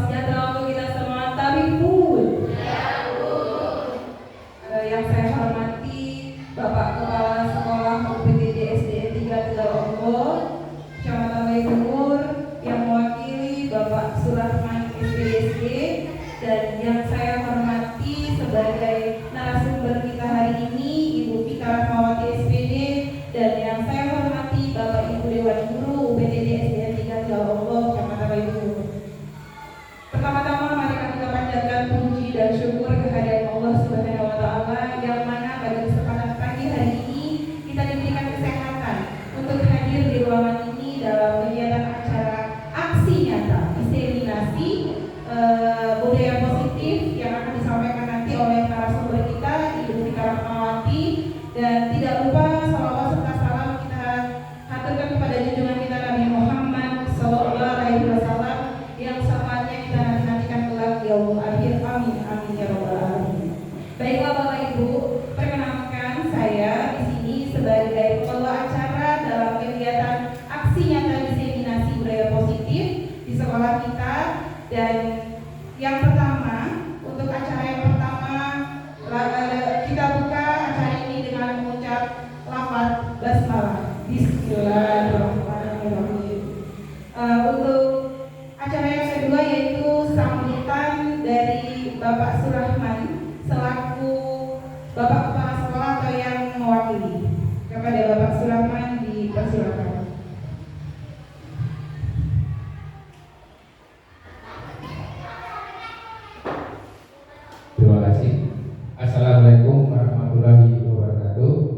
sejahtera untuk kita semua. Tabibun. Yang saya hormati Bapak Kepala Sekolah UPTD SDN 3 Tegal Kecamatan Timur, yang mewakili Bapak Surahman SPSD, dan yang saya hormati sebagai narasumber kita hari ini Ibu Vika Rahmawati SPD, dan yang saya hormati Bapak Ibu Dewan Guru UPTD SDN 3 Tegal Kecamatan Timur. Pertama-tama mari kita panjatkan puji dan syukur kehadirat Allah Subhanahu wa taala, yang mana pada kesempatan pagi hari ini kita diberikan kesehatan untuk hadir di ruangan ini dalam kegiatan acara aksi nyata diseminasi budaya positif yang akan disampaikan nanti oleh narasumber kita Ibu Vika Rahmawati. Dan tidak lupa salawat serta salam kita haturkan kepada junjungan kita Nabi Muhammad SAW, yang sahabatnya kita nantikan kelak di yaumul akhir. Amin amin ya rabbal alamin. Baiklah Bapak Ibu, perkenalkan saya di sini sebagai pengelola acara dalam kegiatan aksi nyata diseminasi budaya positif di sekolah kita. Dan yang pertama, untuk acara yang pertama kita buka acara ini dengan mengucap lafaz basmalah. Bismillahirrahmanirrahim. Untuk acara yang kedua yaitu sambutan dari Bapak Surahman selaku Bapak Kepala Sekolah atau yang mewakili. Kepada Bapak Surahman dipersilakan. Terima kasih. Assalamualaikum warahmatullahi wabarakatuh.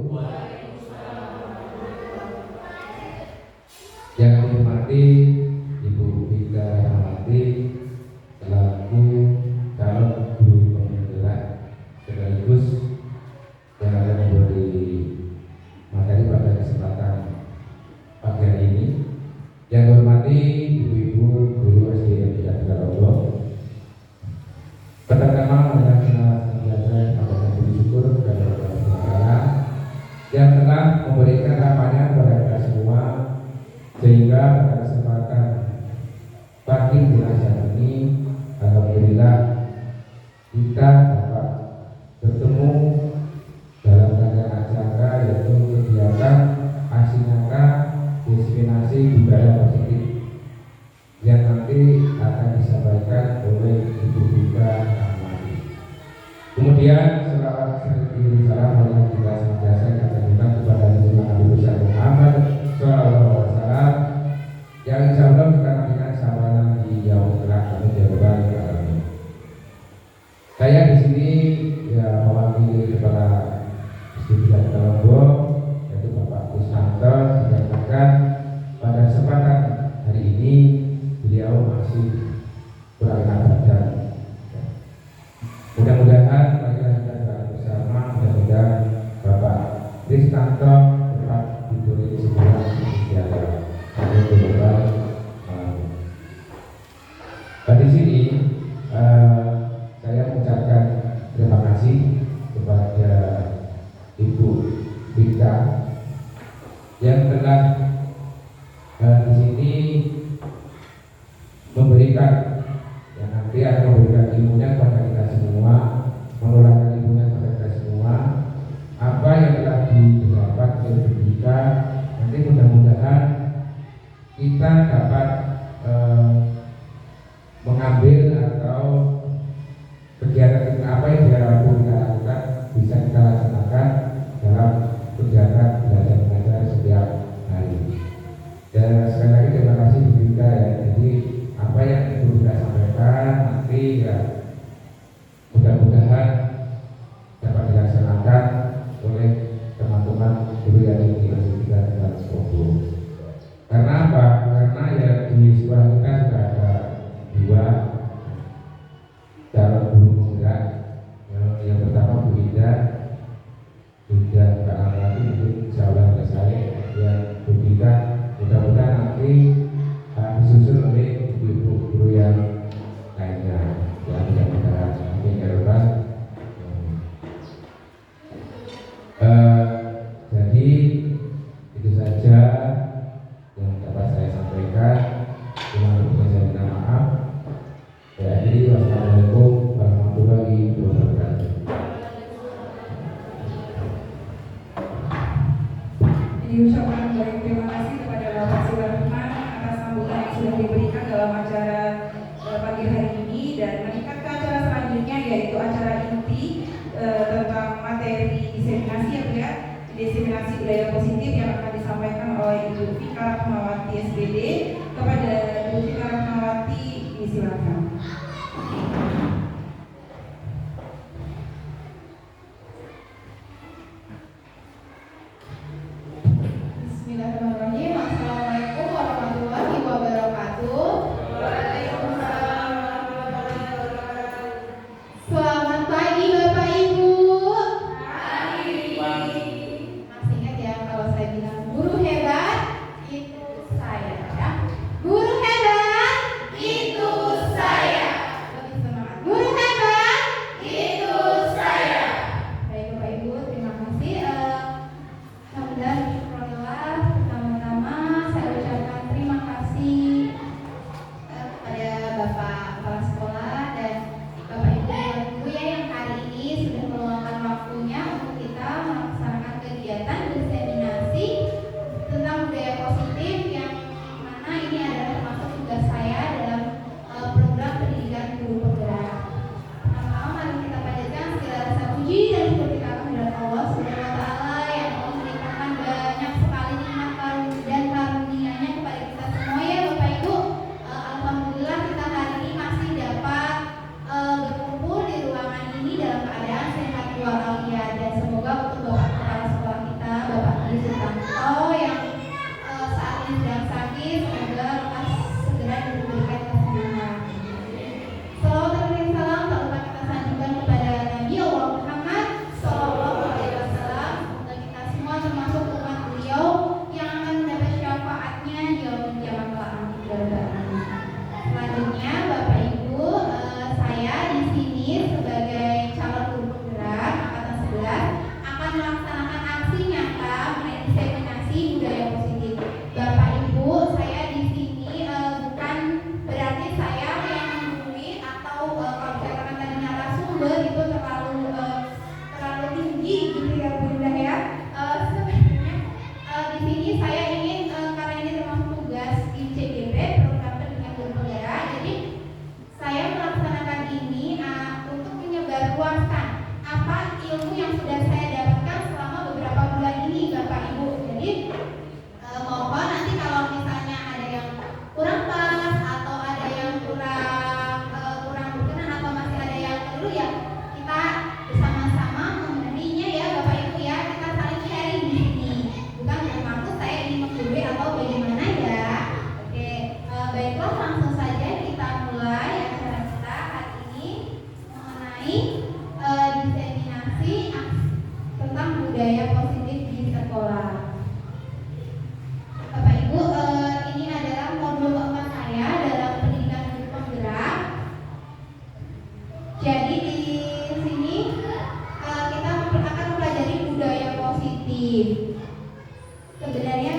Yang kami hormati Ibu Vika Rahmawati selaku calon guru pembelajaran sekaligus yang akan memberi materi pada kesempatan pagi hari ini. Yang kami hormati ibu-ibu guru SDN 3 Tegal. Pertama-tama bersyukur kepada Allah Taala yang telah memberikan rahmat kepada kita semua, sehingga pada kesempatan pagi jenazah ini alhamdulillah kita dapat bertemu dalam rangka acara yaitu kegiatan aksi nyata diseminasi budaya positif yang nanti akan disampaikan oleh Ibu Vika Rahmawati. Kemudian selawat serta salam Allah kita senantiasa kita aturkan kepada Nabi Muhammad SAW, yang insya Allah kita nantikan sahabat di yaumul akhir. Amin ya rabbal alamin. Saya di sini ya mewakili Kepala Institut Tegal, yaitu Bapak Krisnanto, menyatakan pada kesempatan hari ini beliau masih kurang badan. Mudah-mudahan kita bersama, mudah-mudahan Bapak Krisnanto tetap diberi sebuah kesehatan. Di sini saya mengucapkan terima kasih kepada Ibu Vika yang telah di sini memberikan, yang nanti akan memberikan ilmunya kepada kita semua, menularkan ilmunya kepada kita semua. Apa yang telah didapat oleh Vika, nanti mudah-mudahan kita dapat mengambil atau kegiatan apa yang dia lakukan bisa kita laksanakan dalam kegiatan belajar mengajar setiap hari. Dan sekali lagi terima kasih Bu Vika ya. Jadi apa yang Ibu Vika sampaikan nanti ya mudah-mudahan dapat dilaksanakan oleh teman-teman guru yang di Universitas Tegal. Karena apa? Karena ya di sekolah kita sudah ada dua calon guru penggerak. Yang pertama Bu Ida, dan Kak Amati mungkin insya Allah selesai. Yang ketiga mudah-mudahan nanti disusul oleh ibu-ibu guru yang lainnya. Ya mudah-mudahan. Amin ya rabbal. Jadi itu saja yang dapat saya sampaikan. Terima kasih. diucapkan banyak terima kasih kepada Bapak Sulaiman atas sambutan yang sudah diberikan dalam acara pagi hari ini, dan meningkat ke acara selanjutnya yaitu acara inti tentang materi diseminasi diseminasi budaya positif yang akan disampaikan oleh Ibu Fika Rahmawati SPD. Kepada Ibu Fika Rahmawati disilakan. Bismillahirrahmanirrahim. Assalamualaikum warahmatullahi wabarakatuh. Selamat pagi Bapak Ibu. Masih ingat ya kalau saya bilang guru hebat itu saya ya. Guru hebat itu saya. Lebih semangat. Guru hebat itu saya. Baik Bapak Ibu, terima kasih. Alhamdulillah, syukurillah. Pertama-tama saya ucapkan terima kasih kepada Bapak Kepala Sekolah dan Bapak Ibu guru ya yang hari ini sudah meluangkan waktunya untuk kita melaksanakan kegiatan diseminasi tentang budaya positif, yang mana ini adalah termasuk tugas saya dalam program pendidikan guru penggerak. Pertama-tama mari kita panjatkan segala rasa puji dan syukur kita kepada Allah Subhanahu wa Ta'ala yang memberikan banyak sekali nikmat dan karunia-Nya kepada kita semua ya Bapak Ibu. Alhamdulillah kita hari ini masih dapat berkumpul di ruangan ini dalam keadaan sehat walafiat, dan semoga untuk Bapak Kepala Sekolah kita Bapak Dwi Sutanto yang saat ini sedang sakit, semoga lekas segera diberikan kesembuhan. Salawat dan salam tak lupa kita sanjungkan kepada Nabi Allah Muhammad Sallallahu Alaihi Wasallam. Semoga kita semua termasuk umat beliau yang akan mendapat syafaatnya di yaumul kiamat. Selanjutnya Bapak Ibu, saya di sini sebagai calon guru penggerak angkatan 11 akan melaksanakan aksi nyata mengenai diseminasi budaya positif. Bapak Ibu, saya di sini bukan berarti saya yang menggurui atau kalau saya katakan tadi narasumber itu terlalu tinggi gitu ya Bu Indah ya. Sebenarnya di sini saya ingin karena ini termasuk tugas ICGP program pendidikan guru penggerak, jadi saya melaksanakan ini untuk menyebarluaskan apa ilmu yang sudah saya dapatkan selama beberapa bulan ini Bapak Ibu. Jadi mohon nanti kalau misalnya ada yang kurang pas atau ada yang kurang berkenan atau masih ada yang perlu ya kita bersama-sama membenahinya ya Bapak Ibu ya. Kita saling sharing di sini. Bukan bermaksud saya ingin menggurui atau bagaimana ya. Oke, baiklah langsung saja kita mulai acara kita hari ini mengenai diseminasi tentang budaya positif di sekolah. Bapak Ibu, ini adalah modul keempat saya dalam pendidikan guru penggerak. Jadi di sini kita akan mempelajari budaya positif. Sebenarnya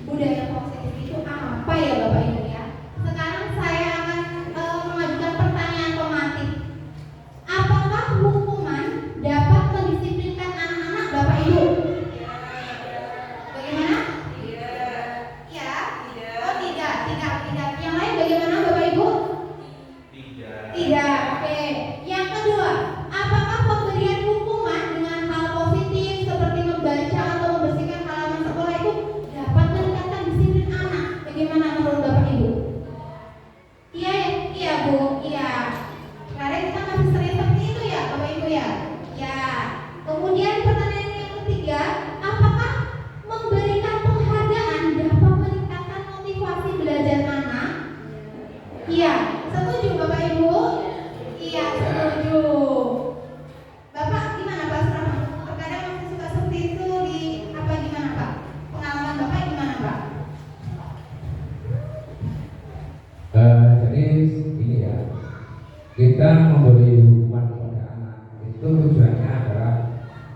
budaya positif itu apa ya Bapak Ibu ya? Sekarang saya akan mengajukan pertanyaan pematik. Apakah hukuman dapat mendisiplinkan anak-anak Bapak Ibu? Bagaimana? Ya? Oh tidak. Yang lain bagaimana Bapak Ibu? Tidak. Oke. Yang kedua, apakah pemberian hukuman dengan hal positif seperti membaca atau membersihkan halaman sekolah itu dapat meningkatkan disiplin anak? Bagaimana menurut Bapak Ibu? Iya Bu, iya. Karena kita masih sering seperti itu ya Bapak Ibu ya. Ya. Kemudian pertanyaan yang ketiga, apakah memberikan penghargaan dapat meningkatkan motivasi belajar anak? Iya. Setuju Bapak Ibu? Iya, setuju. Bapak gimana Pak Surahman? Terkadang masih suka seperti itu di apa gimana Pak? Pengalaman Bapak gimana Pak? Jadi ini ya, kita memberi hukuman kepada anak itu tujuannya adalah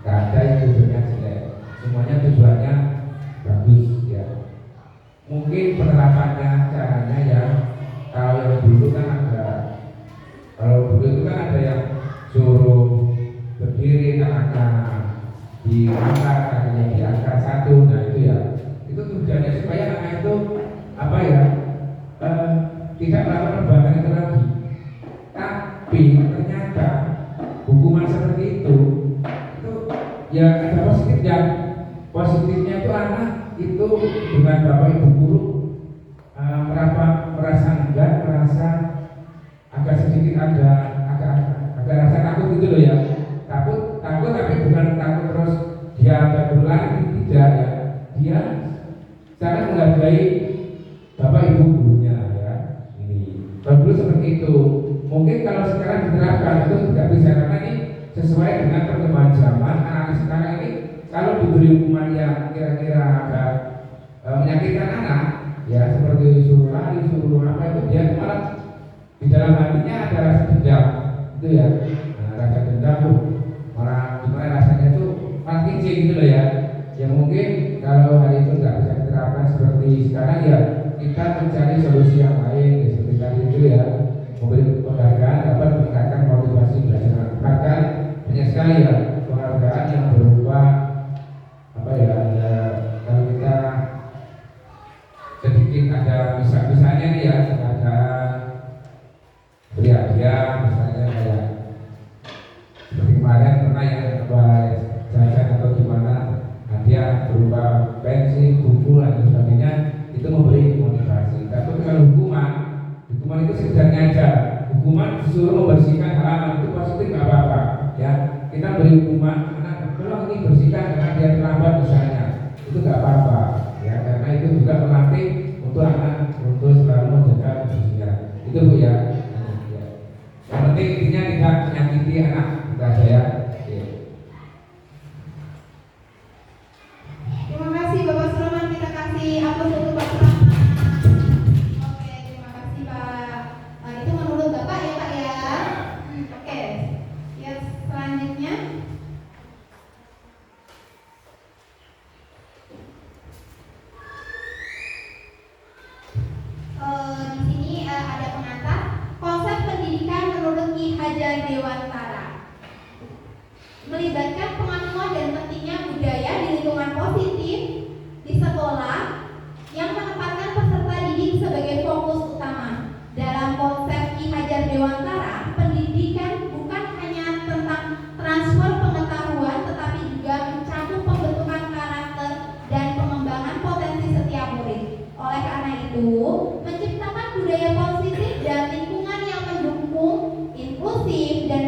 gak ada yang tujuannya jelek, semuanya tujuannya bagus ya. Mungkin penerapannya caranya ya, kalau yang dulu kan ada yang suruh berdiri, anaknya diangkat, kakinya diangkat satu, nah itu ya Itu tujuannya supaya anak itu apa ya, tidak melakukan perbuatan itu lagi. Tapi ternyata hukuman seperti itu ya ada positifnya. Positifnya itu anak itu dengan bapak ibu guru merasa enggak, merasa agak sedikit agak rasa takut gitu loh ya. Takut tapi bukan takut terus dia guru lagi, tidak ya. Dia sangat menghargai bapak ibu gurunya ya. Ini kalau dulu seperti itu. Mungkin kalau sekarang diterapkan itu tidak bisa, karena ini sesuai dengan perkembangan zaman. Anak sekarang ini kalau diberi hukuman yang kira-kira agak menyakitkan anak, ya seperti suruh lari, suruh apa itu, dia malah di dalam hatinya ada rasa dendam, itu ya. Nah, rasa dendam tuh malah gimana rasanya itu malah kece gitu loh ya. Ya mungkin kalau hal itu nggak bisa diterapkan seperti sekarang ya, kita mencari solusi yang lain ya, seperti tadi itu ya, memberi penghargaan dapat meningkatkan motivasi belajar. Bahkan banyak sekali ya penghargaan yang berupa apa ya, kalau kita sedikit ada misalnya nih ya, ada beri hadiah misalnya kayak seperti kemarin pernah ya, apa jajan atau gimana, hadiah berupa pensi, buku dan sebagainya, itu memberi motivasi. Tapi kalau hukuman itu sebenarnya aja, hukuman disuruh membersihkan halaman, itu positif nggak apa-apa ya. Kita beri hukuman anak, tolong ini bersihkan karena dia terlambat misalnya, itu nggak apa-apa ya, karena itu juga melatih untuk anak untuk selalu menjaga kebersihan. Itu Bu ya. Yang penting intinya tidak menyakiti anak kita ya. Terima kasih Bapak Sulaiman, kita kasih aplaus untuk Pak Sulaiman. Oke, terima kasih Pak. Itu menurut Bapak ya Pak ya. Oke. Ya, selanjutnya di sini ada pengantar konsep pendidikan menurut Ki Hajar Dewantara, melibatkan pengasuhan dan pentingnya budaya di lingkungan positif di sekolah yang menempatkan peserta didik sebagai fokus utama. Dalam konsep Ki Hajar Dewantara, pendidikan bukan hanya tentang transfer pengetahuan, tetapi juga mencakup pembentukan karakter dan pengembangan potensi setiap murid. Oleh karena itu, menciptakan budaya positif dan lingkungan yang mendukung, inklusif, dan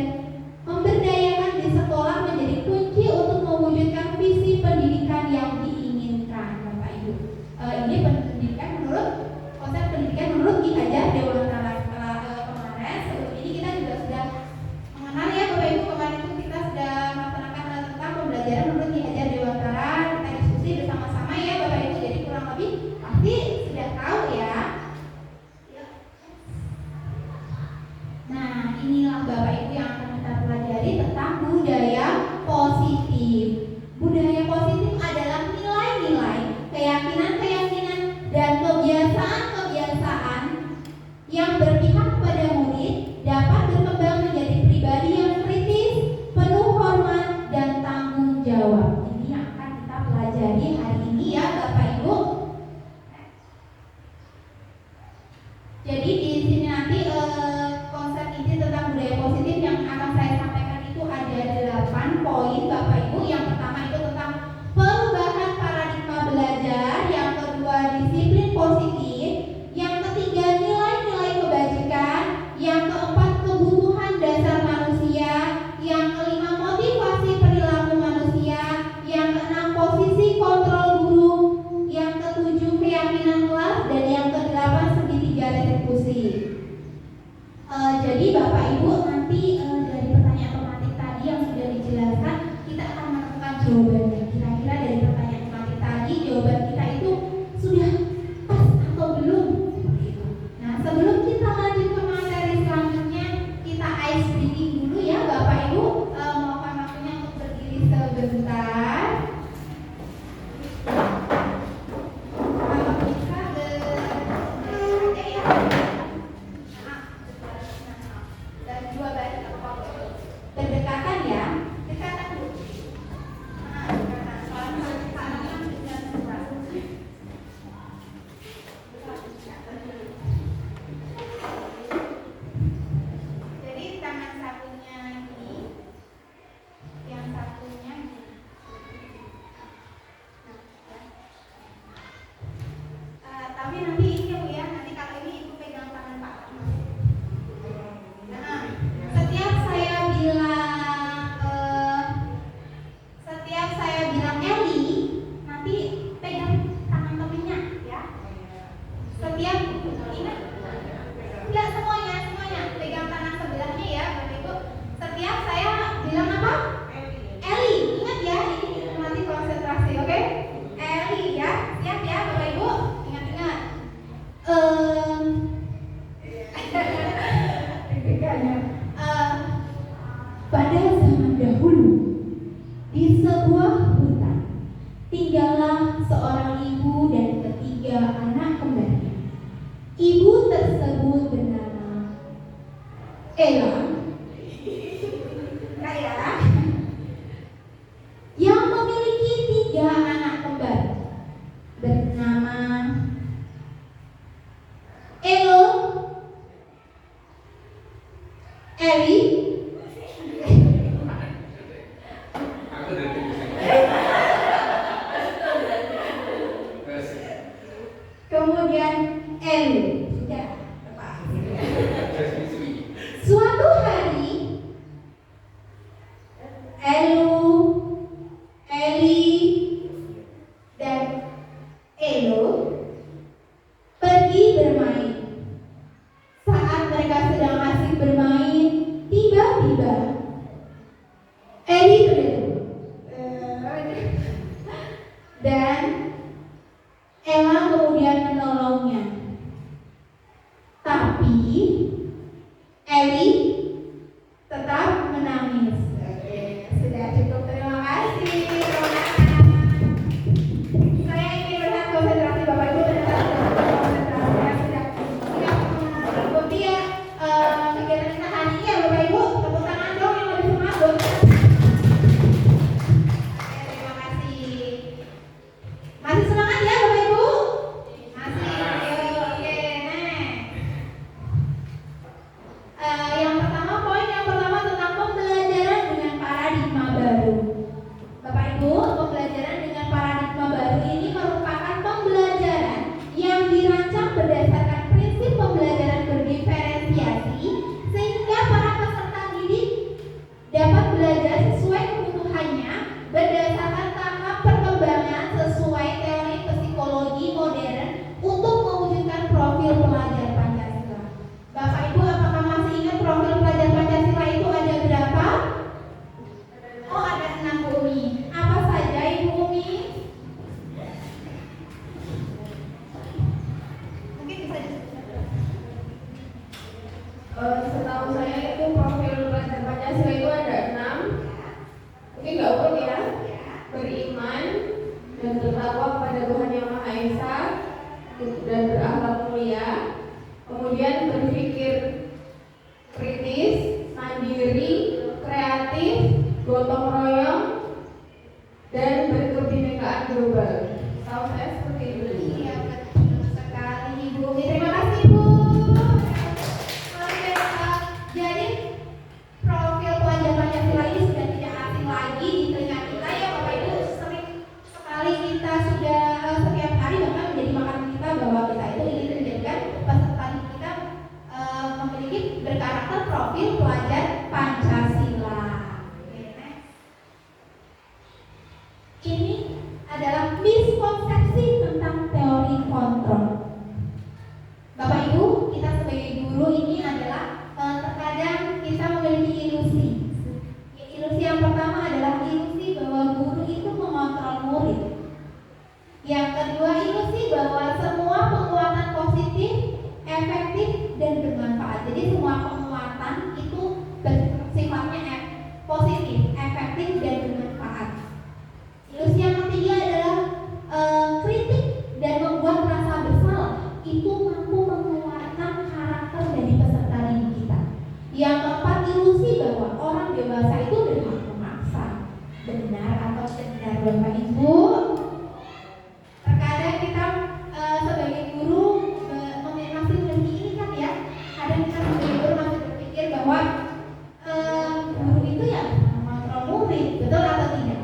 Pada zaman dahulu, di sebuah hutan, tinggallah seorang ibu dan ketiga anak kembarnya. Ibu tersebut bernama Ella, yang memiliki 3 anak kembar bernama Elo, Eli, kemudian Elu. Sudah lepas. Suatu hari Elu, Eli, dan Elo pergi bermain. Saat mereka sedang asik bermain, tiba-tiba Eli terjatuh. Dan Ella kemudian menolongnya. Tapi Eli tetap menangis. Sudah cukup, terima kasih. Saya ingin melihat konsentrasi Bapak Ibu dan konsentrasi yang sudah mengikuti kegiatan kita hari ini ya Bapak Ibu. Tepuk tangan dong yang lebih semangat buat kita. Terima kasih. Masih semangat ya Bapak Ibu? Masih. Oke. Yang pertama, poin yang pertama tentang pembelajaran dengan paradigma baru. Bapak Ibu, pembelajaran dengan paradigma baru ini merupakan pembelajaran yang dirancang berdasarkan prinsip pembelajaran berdiferensiasi sehingga para peserta didik dapat belajar sesuai kebutuhannya berdasarkan tahap perkembangan sesuai teori psikologi modern untuk mewujudkan profil pelajar Pancasila. Bapak Ibu, apakah masih ingat profil pelajar Pancasila itu ada berapa? Oh, ada 6 Bu Umi. Apa saja Ibu Umi? Mungkin bisa disebutkan. Setahu saya itu profil pelajar Pancasila itu ada 6. Mungkin nggak urut ya. Beriman dan bertakwa kepada Tuhan Yang Maha Esa dan berakhlak mulia. Kemudian berpikir kritis, mandiri, kreatif, gotong royong, dan berkebinekaan global. Tahu saya seperti itu. Iya, betul sekali Ibu Umi. Terima kasih Bu. Oke, jadi profil pelajar Pancasila ini sudah tidak asing lagi di telinga kita ya Bapak Ibu. Sering sekali kita sudah setiap hari bahkan menjadi makanan kita bahwa kita itu ingin menjadikan peserta didik kita memiliki berkarakter profil pelajar Pancasila. Oke, next. Ini adalah miskonsepsi tentang teori kontrol. Bapak Ibu, kita sebagai guru ini adalah terkadang kita memiliki ilusi. Ilusi yang pertama adalah ilusi bahwa guru itu mengontrol murid. Yang kedua, ilusi bahwa semua penguatan positif, efektif, dan bermanfaat. Jadi semua penguatan itu bersifatnya positif, efektif, dan bermanfaat. Ilusi yang ketiga adalah kritik dan membuat rasa bersalah itu mampu mengeluarkan karakter dari peserta didik kita. Yang keempat, ilusi bahwa orang dewasa itu berhak memaksa. Benar atau tidak Bapak Ibu? Terkadang kita sebagai guru masih memiliki ini kan ya. Kadang kita sebagai guru masih berpikir bahwa guru itu ya mengontrol murid, betul atau tidak?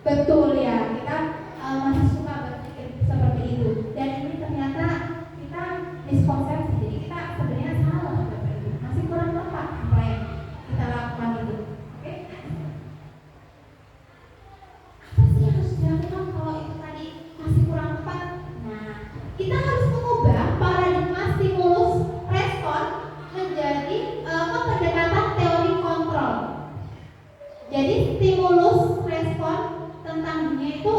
Betul ya, kita masih suka berpikir seperti itu. Dan ini ternyata kita miskonsepsi. Jadi kita sebenarnya salah Bapak Ibu. Masih kurang tepat apa yang kita lakukan itu. Oke? Apa sih yang harus dilakukan kalau itu tadi masih kurang tepat? Nah, kita harus mengubah paradigma stimulus respon menjadi pendekatan teori kontrol. Jadi stimulus respon tentang dunia itu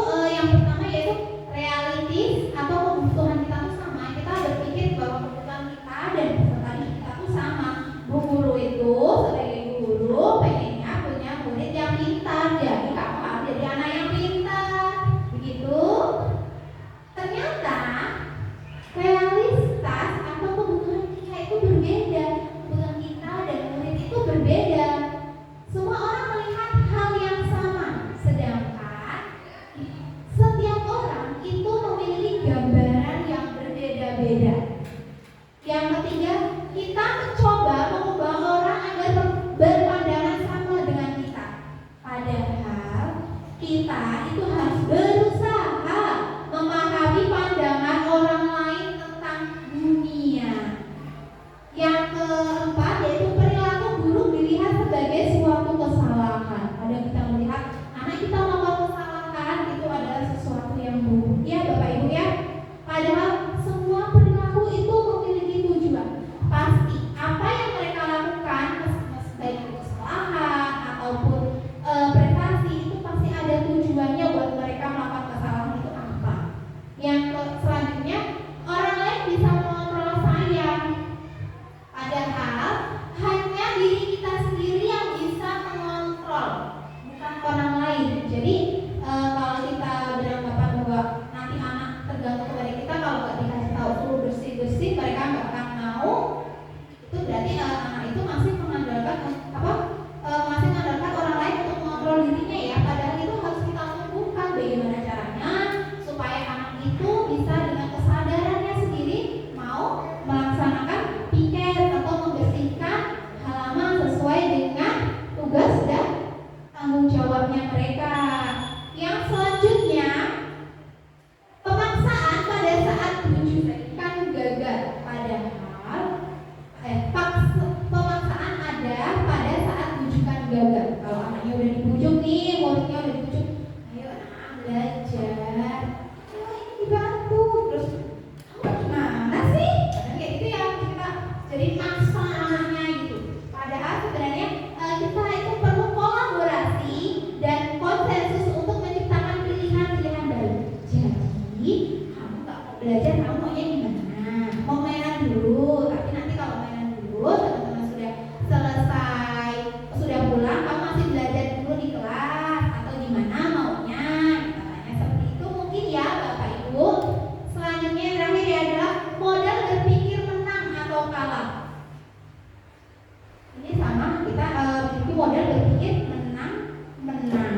pertama kita memiliki modal berpikir menang,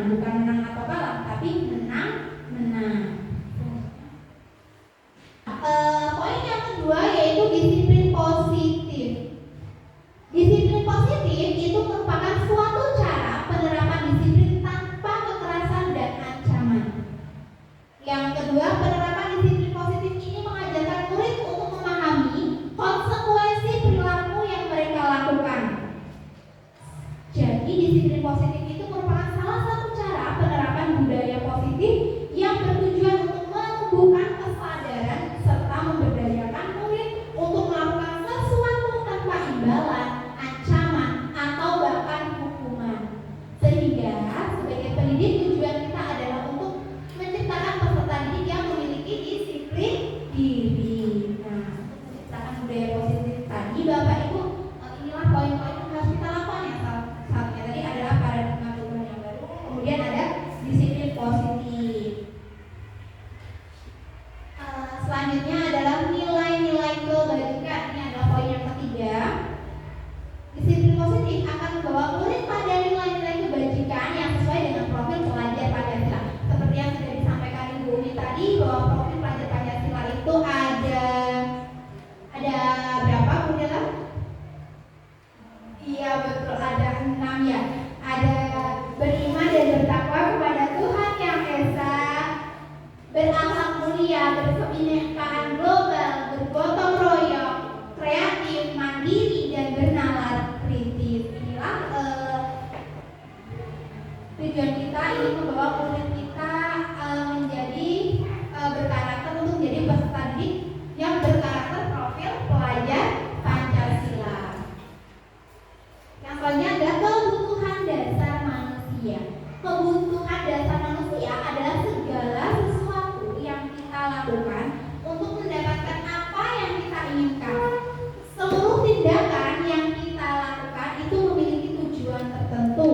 bukan menang atau kalah, tapi menang. Poin yang kedua yaitu disiplin positif. Disiplin positif itu merupakan suatu cara penerapan disiplin tanpa kekerasan dan ancaman. Yang kedua, penerapan disiplin positif ini mengajarkan murid untuk memahami konsekuensi perilaku yang mereka lakukan. Jadi disiplin positif itu merupakan salah satu cara penerapan budaya positif yang bertujuan untuk menumbuhkan kesadaran serta memberdayakan murid untuk melakukan sesuatu tanpa imbalan, ancaman, atau bahkan hukuman. Sehingga sebagai pendidik tujuan kita adalah untuk menciptakan peserta didik yang memiliki disiplin diri. Nah, menciptakan budaya positif tadi, Bapak Ibu, inilah poin-poin yang harus kita lakukan ya. Satunya tadi adalah paradigma perubahan yang baru, kemudian ada disiplin positif. Selanjutnya adalah nilai-nilai kebajikan. Ini adalah poin yang ketiga. Disiplin positif akan membawa murid pada nilai-nilai kebajikan yang sesuai dengan profil pelajar Pancasila. Seperti yang sudah disampaikan Ibu Umi tadi, bahwa profil pelajar Pancasila itu ada berapa, Bu Dela? Iya betul, ada 6 ya. Ada beriman dan bertakwa kepada Tuhan Yang Esa, berakhlak mulia, berkebinekaan global, bergotong royong, kreatif, mandiri, dan bernalar kritis. Inilah tujuan kita, ini membawa murid kita menjadi berkarakter untuk menjadi peserta didik yang berkarakter profil pelajar Pancasila. Yang selanjutnya adalah kebutuhan dasar manusia. Kebutuhan dasar manusia adalah segala sesuatu yang kita lakukan untuk mendapatkan apa yang kita inginkan. Seluruh tindakan yang kita lakukan itu memiliki tujuan tertentu,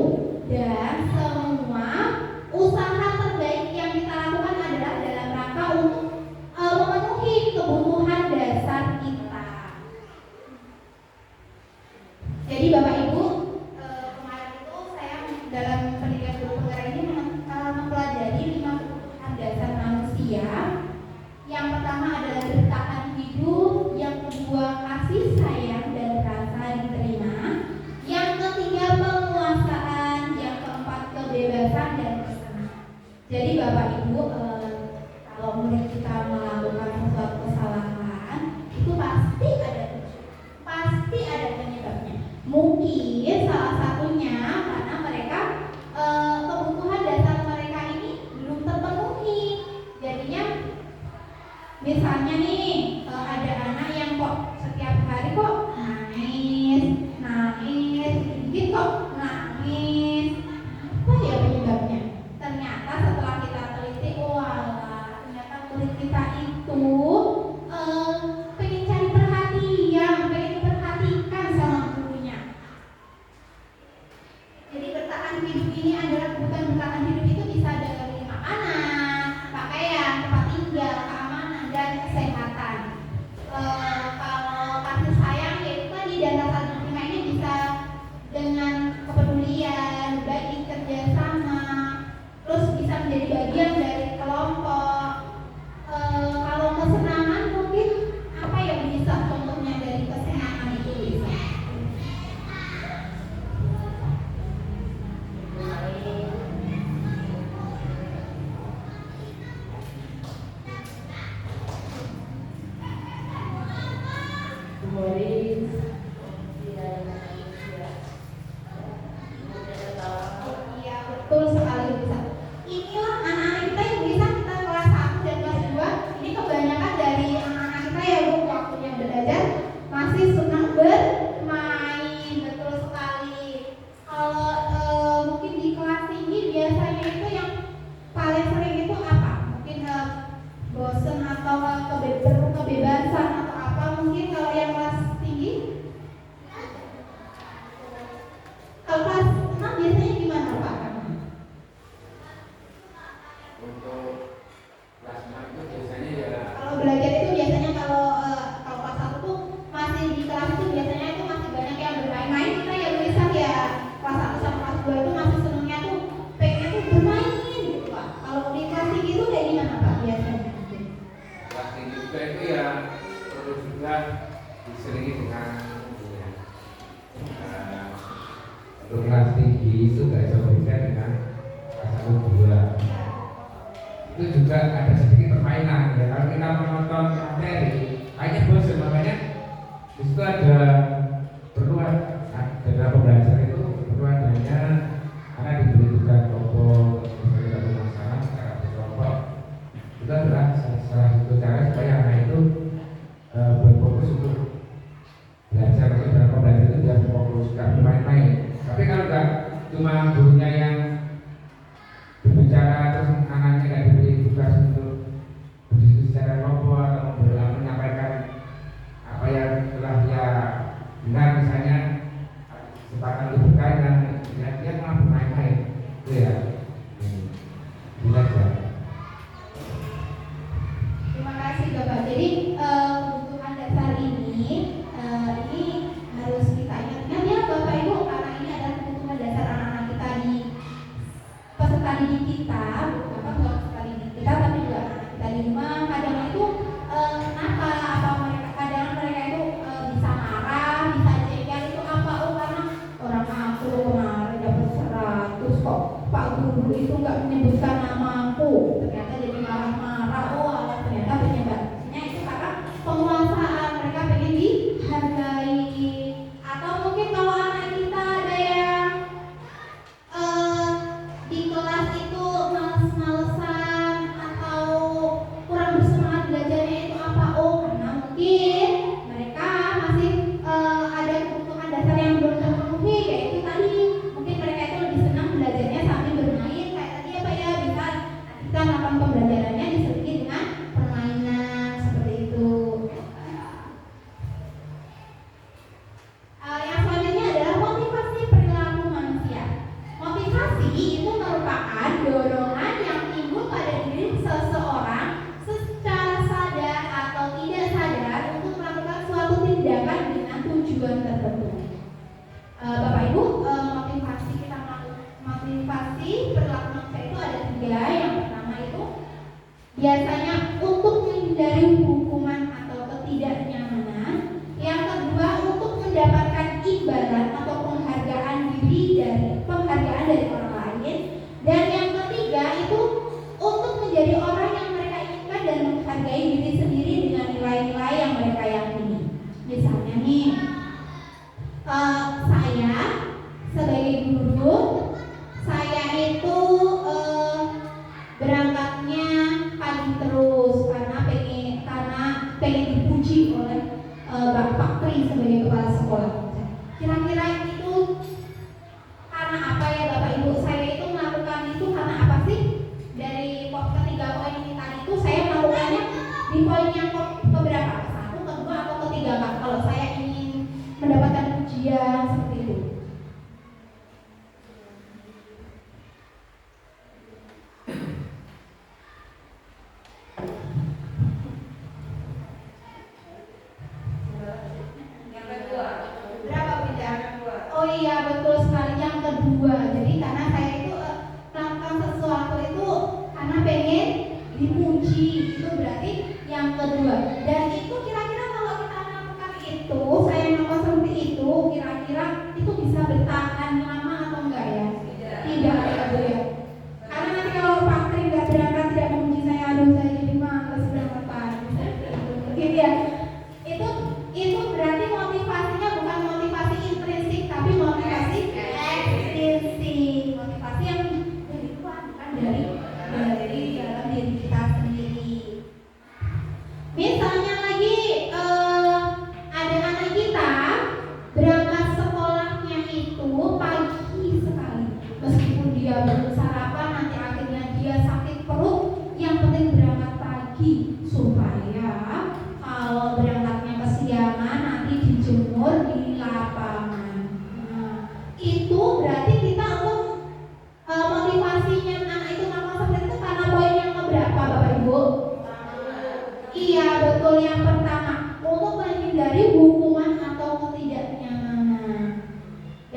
dan semua usaha terbaik yang kita lakukan adalah dalam rangka untuk memenuhi kebutuhan dasar kita. Jadi Bapak Ibu, kemarin itu saya dalam pendidikan guru penggerak ini mempelajari 5 kebutuhan dasar manusia. Yang pertama adalah bertahan hidup, yang kedua kasih sayang dan rasa diterima, yang ketiga penguasaan, yang keempat kebebasan dan kesenangan. Jadi Bapak Ibu, kalau murid kita melakukan sesuatu kesalahan, itu pasti ada tujuan, pasti ada penyebabnya. Mungkin salah satunya karena mereka kebutuhan dasar mereka ini belum terpenuhi. Jadinya misalnya nih ada anak yang kok setiap hari kok nangis, dikit kok nangis. Apa ya penyebabnya? Ternyata setelah kita teliti, ternyata murid kita itu pengen cari perhatian, pengen diperhatikan sama gurunya. Jadi bertahan hidup ini adalah bukan bertahan hidup itu bisa dari makanan, pakaian, tempat tinggal, keamanan, dan kesehatan. Kalau kasih sayang yaitu tadi dan rasa diterima ini bisa dengan 2 itu masih senangnya tuh pengennya tuh bermain gitu Pak. Kalau di kelas tinggi itu kayak gimana Pak biasanya? Kelas tinggi juga itu ya perlu juga diselingi dengan ya, untuk kelas tinggi itu gak bisa berbeda dengan kelas 1 2. Itu juga ada sedikit permainan ya. Kalau kita menonton materi hanya bosan, makanya disitu ada perlu ada pembelajaran itu perlu adanya karena diberi tugas kelompok misalnya satu masalah secara berkelompok. Itu adalah salah satu cara supaya anak itu berfokus untuk belajar. Maksudnya dalam pembelajaran itu dia fokus, gak bermain-main. Tapi kalau enggak cuma gurunya yang berbicara terus anaknya nggak diberi tugas untuk berdiskusi secara kelompok atau menyampaikan apa yang telah dia dengar, misalnya kesempatan untuk berkaitan, dia malah bermain-main, itu ya. Bisa aja. Terima kasih Bapak. Jadi kebutuhan dasar ini harus kita ingat ya Bapak Ibu, karena ini adalah kebutuhan dasar anak-anak kita di peserta didik kita, bukan peserta didik kita tapi juga anak kita di rumah. Kadang itu kenapa apa mereka kadang mereka itu bisa marah, bisa jengkel itu apa? Oh karena orang aku kemarin dapat 100 kok Pak Guru itu nggak menyebutkan namaku, ternyata jadi marah-marah. Oh alah, ternyata penyebabnya itu karena penguasaan, mereka pengen dihargai. Atau mungkin kalau anak kita ada yang di kelas itu males-malesan atau kurang bersemangat belajarnya itu apa? Oh karena mungkin mereka masih ada kebutuhan dasar yang belum terpenuhi, yaitu tadi mungkin mereka itu lebih senang belajarnya sambil bermain kayak tadi apa ya, bisa kita melakukan pembelajarannya diselingi dengan permainan seperti itu. Yang selanjutnya adalah motivasi perilaku manusia. Motivasi itu merupakan dorongan yang timbul pada diri seseorang secara sadar atau tidak sadar untuk melakukan suatu tindakan dengan tujuan tertentu. Bapak Ibu, motivasi perilaku manusia itu ada 3. Yang pertama itu biasanya untuk menghindari hukuman atau ketidaknyamanan. Yang kedua untuk mendapatkan imbalan atau penghargaan dari orang lain. Dan yang ketiga itu untuk menjadi orang yang mereka inginkan dan menghargai diri sendiri dengan nilai-nilai yang mereka yakini. Misalnya nih, saya sebagai guru, saya itu berangkatnya pagi terus karena pengen dipuji oleh Bapak Tri sebagai kepala sekolah. Kira-kira itu karena apa ya Bapak Ibu? Saya itu melakukan itu karena apa sih? Dari ketiga poin ini tadi itu saya melakukannya di poin yang keberapa? 1, kedua atau ketiga Pak? Kalau saya ingin mendapatkan pujian seperti itu.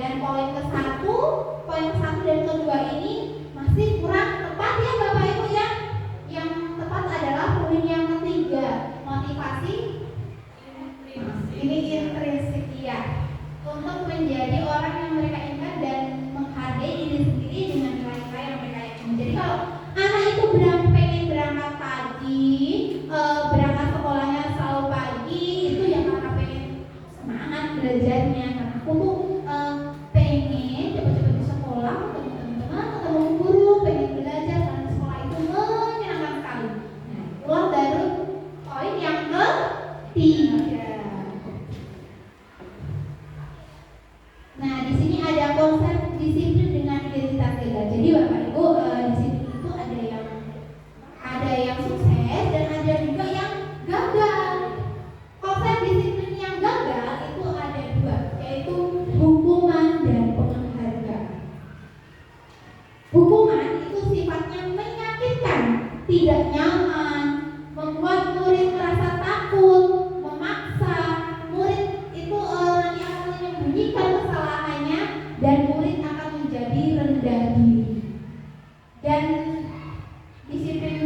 Dan poin ke-1 dan kedua ini masih kurang tepat ya Bapak Ibu ya. Yang tepat adalah poin yang ketiga, motivasi ini intrinsik ya, untuk menjadi orang yang mereka ingat dan menghargai diri sendiri dengan nilai-nilai yang mereka yakini. Jadi kalau anak itu pengen berangkat pagi, berangkat sekolahnya selalu pagi, itu ya karena pengen semangat belajarnya. Karena aku tuh pengen cepet-cepet di sekolah, ketemu teman-teman, ketemu guru, pengen belajar karena sekolah itu menyenangkan sekali. Nah, itulah baru poin yang ketiga. Nah, di sini ada konsep disiplin dengan identitas gagal. Jadi Bapak Ibu, disiplin itu ada yang sukses dan ada juga yang gagal. Konsep disiplin yang gagal itu ada dua, yaitu hukuman dan penghargaan. Hukuman itu sifatnya menyakitkan, tidak nyaman, membuat murid merasa takut, memaksa. Murid itu nanti akan menyembunyikan kesalahannya dan murid akan menjadi rendah diri. Dan disiplin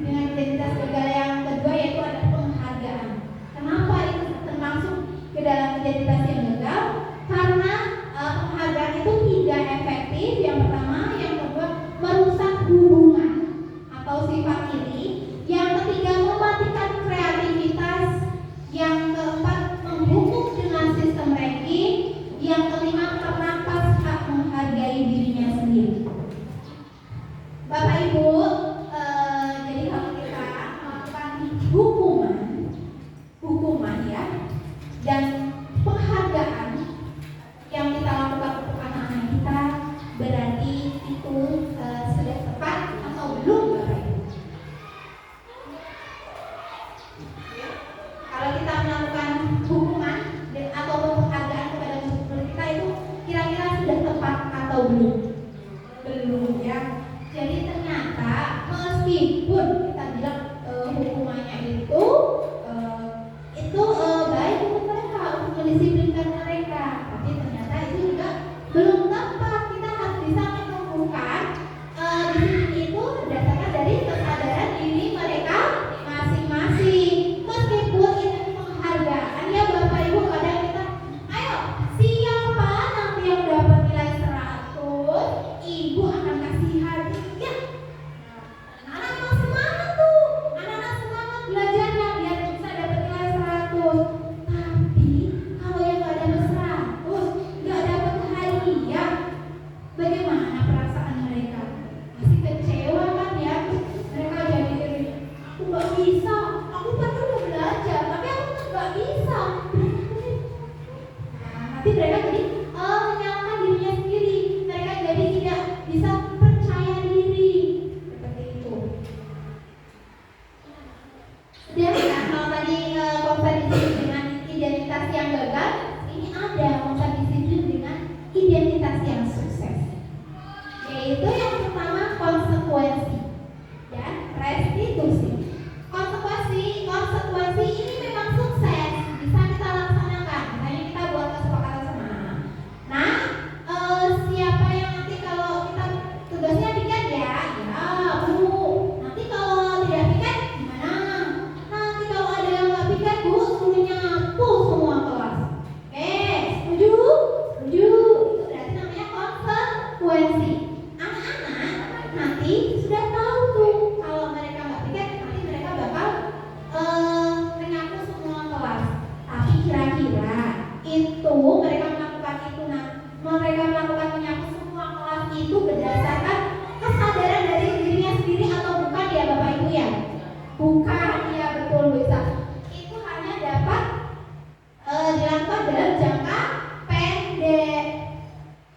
dengan identitas gagal yang kedua yaitu ada penghargaan. Kenapa itu termasuk ke dalam identitas yang gagal? Karena penghargaan itu tidak efektif. Yang pertama, yang kedua merusak hubungan atau sifat iri. Yang ketiga mematikan kreativitas. Yang keempat menghukum dengan sistem ranking. Yang kelima merampas hak menghargai dirinya sendiri. Bapak Ibu, jadi kalau kita melakukan hukuman ya, dan penghargaan yang kita lakukan untuk anak-anak kita, berarti itu sudah tepat atau belum Bapak Ibu? Kalau kita melakukan hukuman atau penghargaan kepada murid kita itu kira-kira sudah tepat atau belum? Belum ya. Jadi ternyata meskipun kita bilang hukumannya itu baik untuk mereka, untuk mendisiplinkan mereka, tapi ternyata itu juga belum tepat. Kita harus bisa menemukan disiplin itu berdasarkan dari kesadaran diri mereka masing-masing. Meskipun itu penghargaan ya Bapak Ibu, kadang kita ayo siapa nanti yang dapat nilai 100, ibu akan kasih hadiah. Anak-anak emang semangat tuh, anak-anak semangat belajarnya biar bisa dapat nilai 100. Tapi kalau yang nggak dapat 100, nggak dapat hadiah, bagaimana perasaan mereka? Pasti kecewa kan ya? Mereka jadi aku nggak bisa, aku padahal udah belajar, tapi aku nggak bisa. Nah, nanti mereka jadi menyalahkan dirinya sendiri. Mereka jadi tidak bisa percaya diri seperti itu. Dan kalau tadi konsep disiplin dengan identitas yang gagal, ini ada konsep disiplin dengan identitas yang sukses. Yaitu yang pertama konsekuensi dan restitusi. Konsekuensi ini memang sukses, bisa kita laksanakan. Misalnya kita buat kesepakatan sama anak. Nah, siapa yang nanti kalau kita tugasnya piket ya Bu. Nanti kalau tidak piket gimana? Nanti kalau ada yang nggak piket Bu, suruh nyapu semua kelas. Setuju? Setuju. Itu berarti namanya konsekuensi. Anak-anak nanti sudah tahu tuh kalau mereka nggak piket nanti mereka bakal menyapu semua kelas. Tapi kira-kira itu mereka melakukan menyapu semua kelas itu berdasarkan kesadaran dari dirinya sendiri atau bukan ya Bapak Ibu ya? Bukan ya, betul bisa. Itu hanya dapat dilakukan dalam jangka pendek.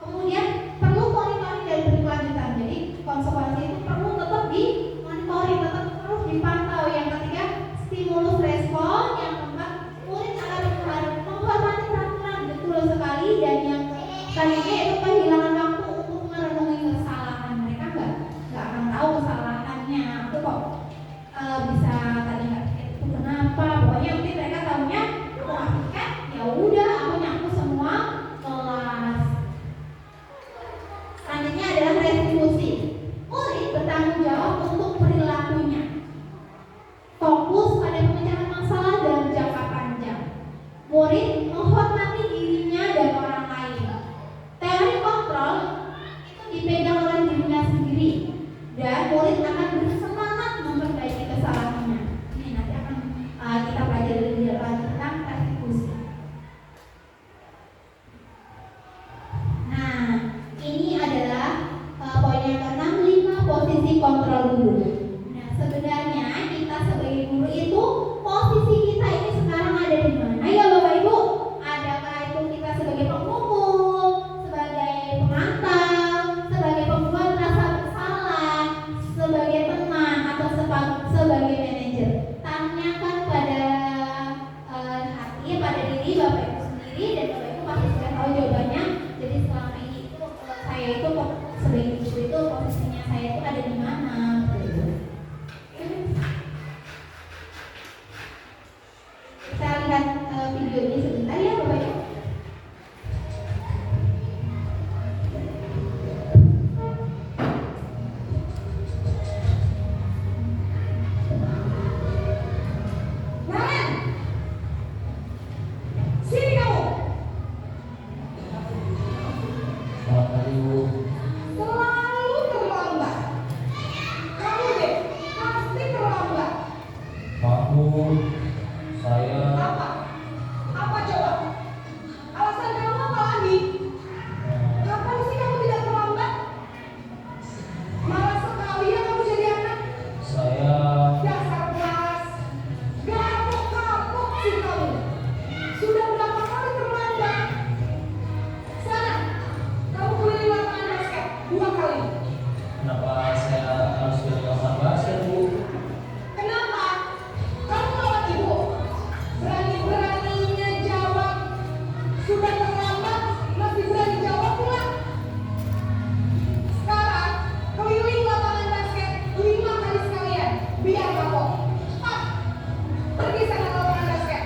Kemudian perlu monitoring dan berkelanjutan. Jadi konsekuensi itu perlu tetap dimonitoring, tetap terus dipantau. Yang ketiga stimulus respon. Yang keempat murid akan menghormati peraturan, betul sekali. Dan yang selanjutnya itu kehilangan waktu untuk merenungi kesalahan. dan murid akan bersemangat memperbaiki kesalahannya. Ini nanti akan kita pelajari lebih lanjut tentang restitusi. Nah, ini adalah poin yang ke-6, 5 posisi kontrol guru. Nah, sebenarnya kita sebagai guru itu posisi kita ini sekarang ada di mana ya Bapak Ibu? Adakah itu kita sebagai penghukum, sebagai pemantau, sebagai pembuat rasa bersalah, sebagai teman, atau sebagai manajer? Tanyakan pada hati, pada diri Bapak Ibu sendiri, dan Bapak Ibu pasti sudah tahu jawabannya. Jadi selama ini itu saya itu sebagai guru itu posisinya saya itu ada di mana? Kita lihat video ini sebentar ya Bapak Ibu. Naren, sini kamu. Selamat pagi Bu. Selalu terlambat. Kamu deh, pasti terlambat. Maaf Bu, saya Apa? Apa coba? Alasan kamu apa lagi? Kapan sih kamu tidak terlambat? Malah sekali ya kamu jadi anak. saya Dasar kelas. Kapok-kapok sih kamu. Sudah berapa kali terlambat? Sana, kamu keliling lapangan basket 2 kali. kenapa saya harus ke lapangan basket Bu? Kenapa? Kamu lawan ibu. Berani-beraninya jawab. Sudah terlambat, masih berani jawab pula. Sekarang, keliling lapangan basket 5 kali sekalian. Biar kapok. Cepat. Pergi sana ke lapangan basket.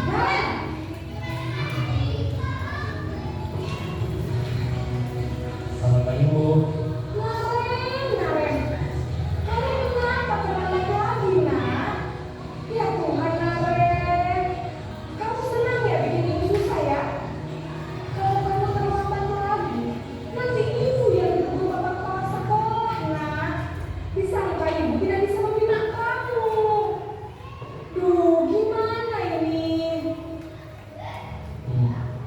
Naren, Selamat pagi Bu. Naren. Kamu kenapa terlambat lagi, nak? Ya Tuhan, Naren. Kamu senang ya bikin ibu susah ya? Kalau kamu terlambat lagi, nanti ibu yang ditegur bapak kepala sekolah, nak. Disangka ibu tidak bisa membina kamu. Duh, gimana ini?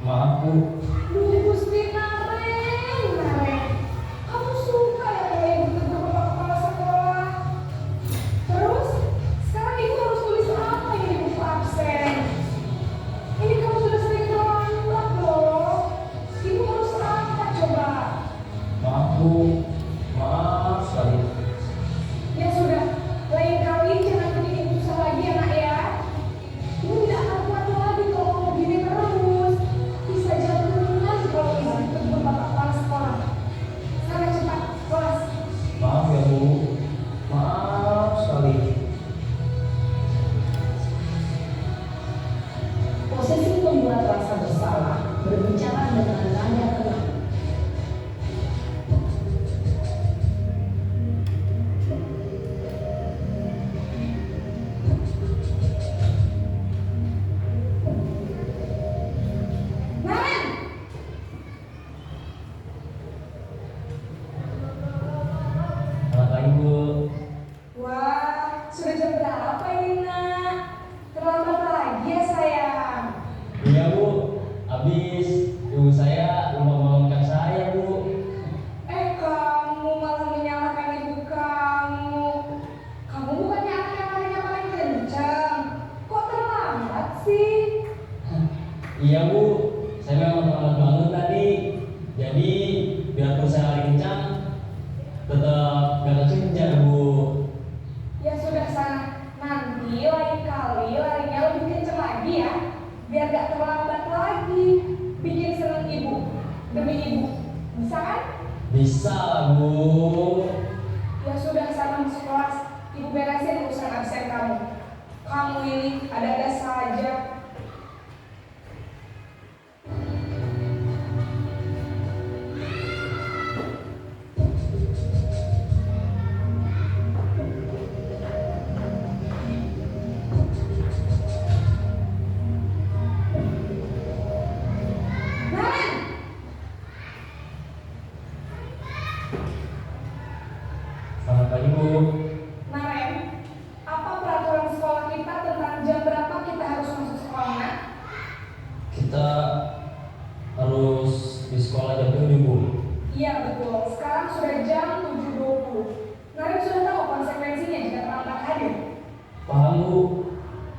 Maaf Bu. Duh, Gusti Naren. Kamu suka ya kalau ibu ditegur bapak kepala sekolah? Terus, sekarang ibu harus tulis apa ini buku absen? Ini kamu sudah sering terlambat loh. Ibu harus apa coba? Maaf Bu. Maaf sekali. Ya sudah, lain kali jangan bikin ibu susah lagi ya nak ya. Ibu tidak akan kuat lagi kalau kamu gini terus. Bisa jantungan kalau ibu ditegur bapak kepala sekolah. Sana cepat, kelas. Maaf ya Bu. Maaf sekali. Posisi membuat rasa bersalah, berbicara dengan nada tenang. Naren, Selamat pagi Bu. wah, sudah jam berapa ini nak? Terlambat lagi ya sayang. Iya Bu. Habis ibu saya lupa membangunkan saya Bu. Kamu malah menyalahkan ibu kamu. Kamu bukannya anak yang larinya paling kencang. Kok terlambat sih? Iya Bu. Saya memang terlambat bangun tadi. Jadi biarpun saya lari kencang, tetap gak kekejar Bu. Ya sudah sana. Nanti lain kali larinya lebih kencang lagi ya. Biar gak terlambat lagi. Bikin seneng ibu. Demi ibu. Bisa kan? Bisa Bu. Ya sudah sana masuk kelas. Ibu beresin urusan absen kamu. Kamu ini ada-ada saja. Iya betul, sekarang sudah jam 7.20. Narem sudah tahu konsekuensinya jika terlambat hadir. Paham Bu,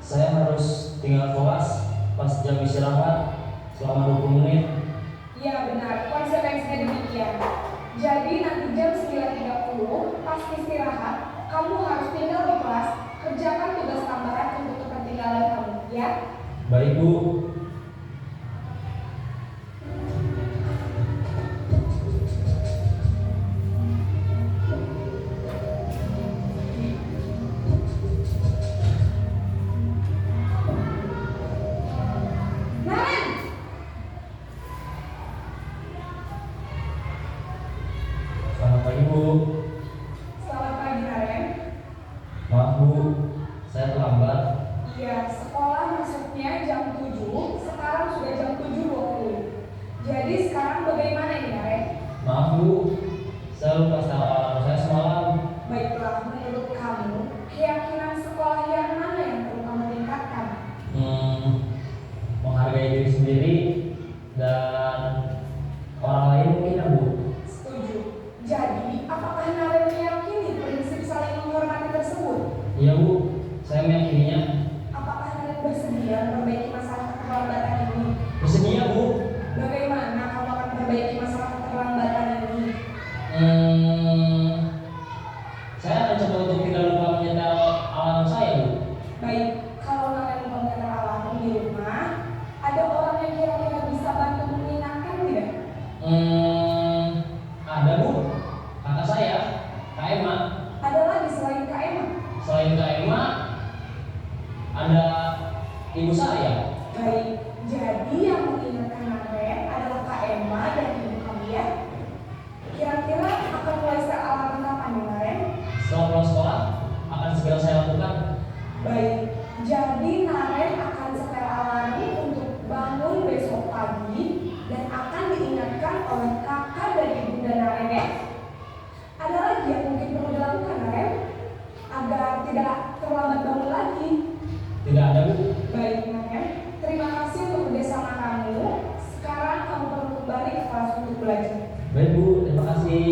saya harus tinggal kelas pas jam istirahat selama 20 menit. Iya benar, konsekuensinya demikian. Jadi nanti jam 9.30 pas istirahat, kamu harus tinggal di kelas, kerjakan tugas tambahan untuk ketertinggalan kamu, ya? Baik Bu. Narem! Selamat pagi Bu. Selamat pagi Narem. Maaf Bu, saya terlambat. Iya, sekolah masuknya jam 7, sekarang sudah jam 7.20. Jadi sekarang bagaimana ini Narem? Maaf Bu, saya lupa setel alarm saya semalam. Baiklah, menurut kamu, keyakinan sekolah yang mana yang perlu kamu tingkatkan? Menghargai diri sendiri dan orang lain mungkin ya Bu. Setuju. Jadi, apakah Narem meyakini prinsip saling menghormati tersebut? Iya Bu, saya meyakininya. Apakah Narem bersedia memperbaiki masalah keterlambatan ini? Bersedia Bu. Bagaimana kamu akan memperbaiki masalah keterlambatan ini? Saya akan coba untuk tidak lupa menyetel alarm saya Bu. Baik, kalau Narem lupa menyetel alarm di rumah, ada orang yang kira-kira bisa bantu mengingatkan tidak? Ada Bu, kakak saya, Kak Emma. Ada lagi selain Kak Emma? Selain Kak Emma, ada ibu saya. Baik, jadi yang mengingatkan Narem adalah Kak Emma dan ibu kamu ya? Kira-kira akan mulai setel alarm kapan ya Narem? Setelah pulang sekolah, akan segera saya lakukan. Baik, jadi Narem akan setel alarm untuk bangun besok pagi dan akan diingatkan oleh kakak dan ibunda Narem ya. Ada lagi yang mungkin perlu dilakukan Narem agar tidak terlambat bangun lagi. Tidak ada Bu. Baik Narem, terima kasih untuk kerjasama kamu. Sekarang kamu perlu kembali ke kelas untuk belajar. Baik Bu, terima kasih.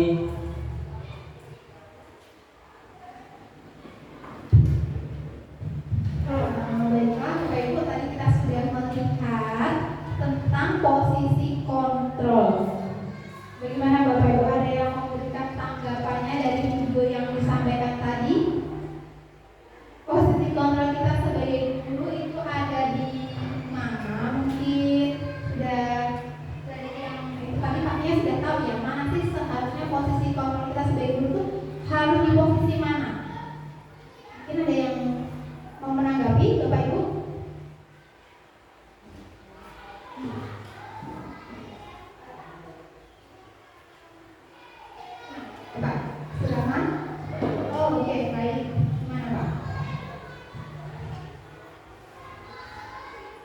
Baiklah, Bapak Ibu, tadi kita sudah melihat tentang posisi kontrol. Bagaimana Bapak Ibu, ada yang memberikan tanggapannya dari video yang disampaikan tadi? Posisi kontrol kita sebagai guru itu ada di mana? Mungkin sudah dari yang itu tadi pastinya sudah tahu ya, mana sih seharusnya posisi kontrol kita sebagai guru itu harus di posisi mana? Mungkin ada yang mau menanggapi Bapak Ibu? Pak, silakan. Oh, oke, baik. Gimana Pak?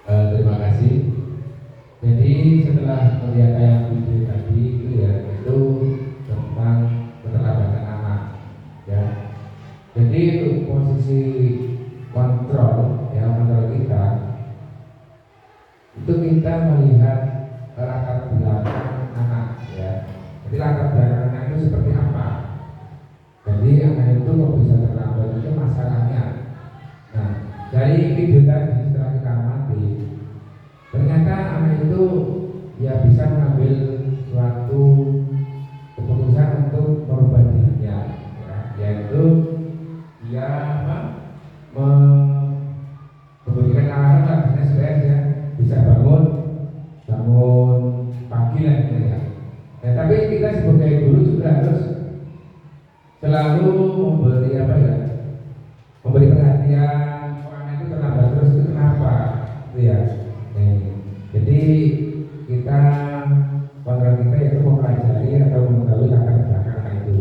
Terima kasih. Jadi setelah melihat yang video tadi itu ya, itu tentang keterlambatan anak ya. Jadi untuk posisi kontrol ya, kontrol kita itu kita melihat latar belakang anak ya. Jadi latar belakang anak itu seperti apa. Jadi anak itu kok bisa terlambat itu masalahnya. Nah, dari video tadi setelah kita amati, ternyata anak itu ya bisa mengambil suatu keputusan untuk merubah dirinya ya, yaitu dia memberikan alasan lah, misalnya ya bisa bangun pagi lah gitu ya. Nah, tapi kita sebagai guru juga harus selalu memberi memberi perhatian orang itu terlambat terus itu kenapa itu ya. Nah, jadi kita kontrol kita itu mempelajari atau mengetahui latar belakang itu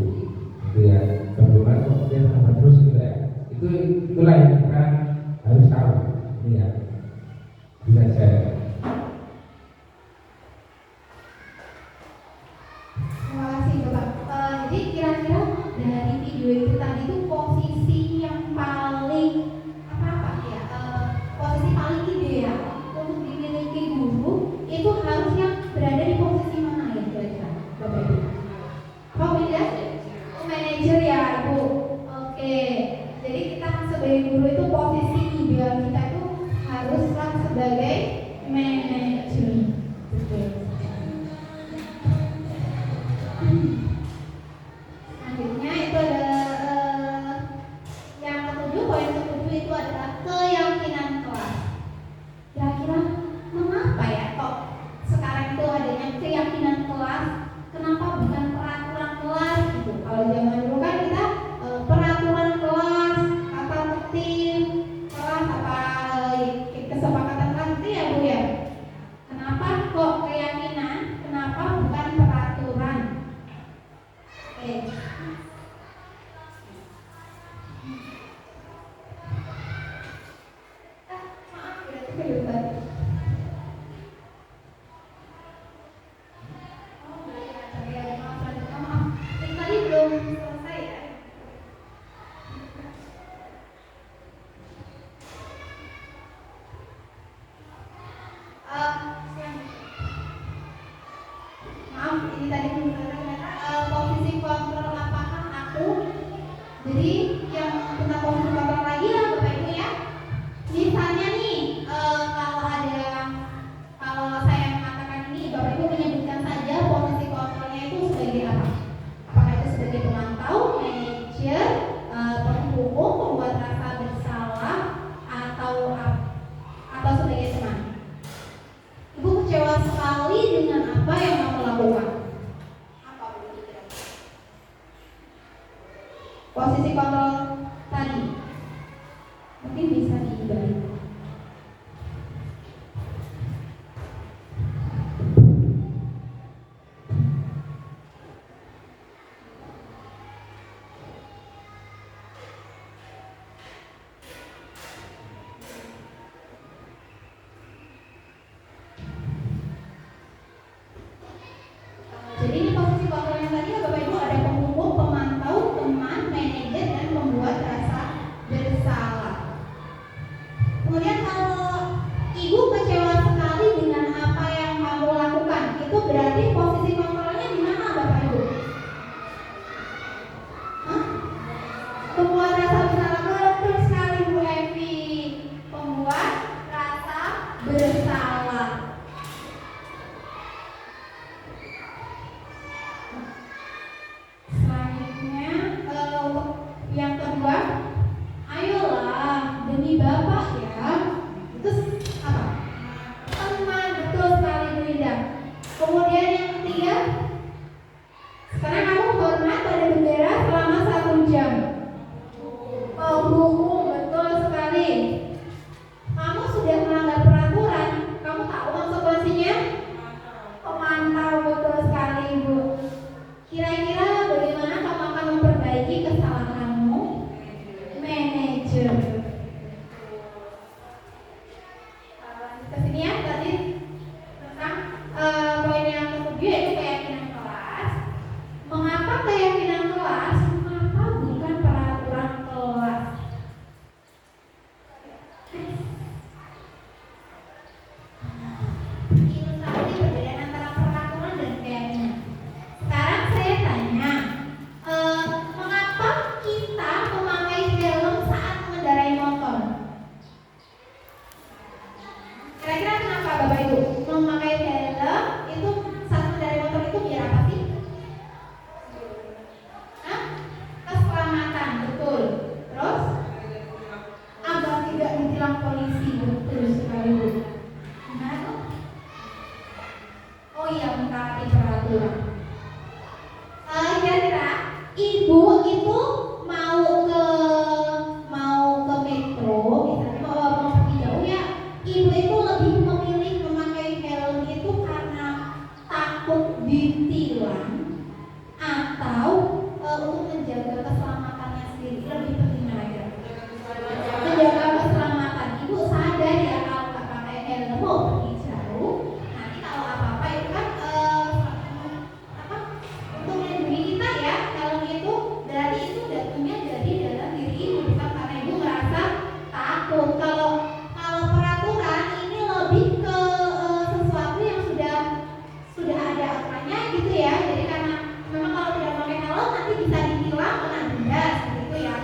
ya, bagaimana kok dia terlambat terus gitu ya. Itulah yang kita harus tahu ini ya. Bisa saya. Terima kasih Bapak. Jadi kira-kira dari video itu tadi itu posisi yang paling Jadi yang tentang posisi kontrol lagi lah Bapak Ibu ya. Misalnya nih kalau saya mengatakan ini, Bapak Ibu menyebutkan saja posisi kontrolnya itu sebagai apa? Apakah itu sebagai pemantau, manajer, penghukum, pembuat rasa bersalah, atau sebagai teman? Ibu kecewa sekali dengan apa yang kamu lakukan. Apa begitu kira-kira? Posisi kontrol tadi mungkin bisa dibalik. Jadi ini posisi kontrol yang tadi ya Bapak Ibu, ada penghukum, pemantau, teman, manajer, dan membuat rasa bersalah. Kemudian kalau Ibu kecewa sekali dengan apa yang kamu lakukan, itu berarti posisi kontrolnya di mana Bapak Ibu? Hah? Membuat rasa bersalah, betul sekali Bu Evi. Membuat rasa bersalah. Selanjutnya yang kedua, ayolah demi Bapak ya. Itu apa? Teman, betul sekali Bu Indah. Kemudian yang ketiga, sekarang kamu hormat pada bendera selama 1 jam. Hukum, betul sekali. Kamu sudah melanggar peraturan, kamu tahu konsekuensinya? Pemantau, betul sekali Bu. Kira-kira bagaimana kamu akan memperbaiki kesalahanmu? Manajer. Lanjut ke sini ya, tadi tentang poin yang ke-7 yaitu keyakinan kelas. Mengapa keyakinan kelas? Mengapa bukan peraturan kelas? Ilustrasi perbedaan antara peraturan dan keyakinan. Sekarang saya tanya, mengapa kita memakai helm saat mengendarai motor? Kira-kira kenapa Bapak Ibu memakai helm itu saat mengendarai motor itu biar apa sih? Hah? Keselamatan, betul. Terus agar tidak ditilang polisi, betul sekali Bu. Benar? Oh iya, mentaati peraturan. Kira-kira Ibu itu mau ke metro, misalnya mau pergi jauh ya, Ibu itu lebih memilih memakai helm itu karena takut ditilang atau untuk menjaga keselamatannya sendiri. Lebih penting mana kira? Menjaga keselamatan. Ibu sadar ya kalau nggak pakai helm mau pergi jauh, nanti kalau apa-apa itu kan untuk melindungi kita ya. Kalau itu berarti itu datangnya dari dalam diri Ibu, bukan karena Ibu merasa takut. Kalau peraturan ini lebih ke sesuatu yang sudah ada aturannya gitu ya. Jadi karena memang kalau tidak pakai helm nanti bisa ditilang kena denda gitu ya.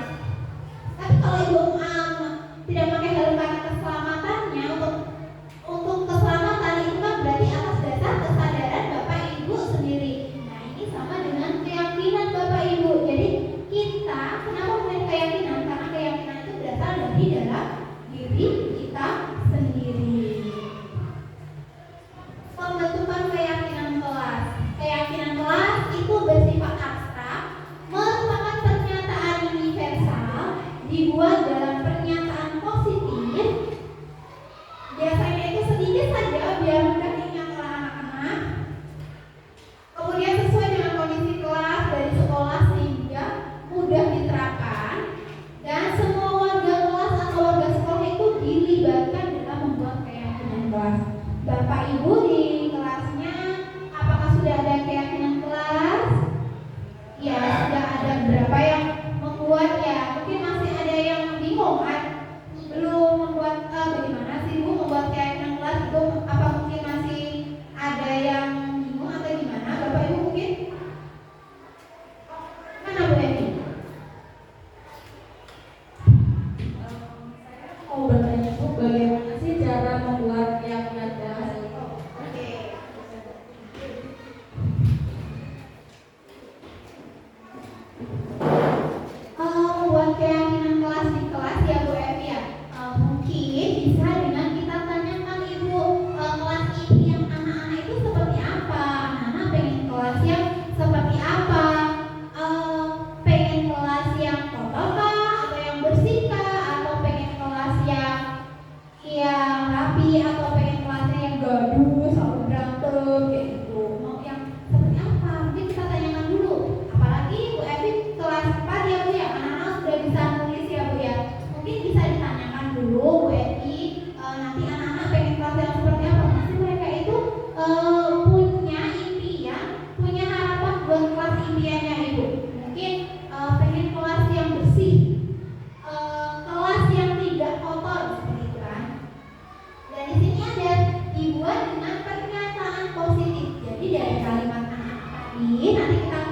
nanti kita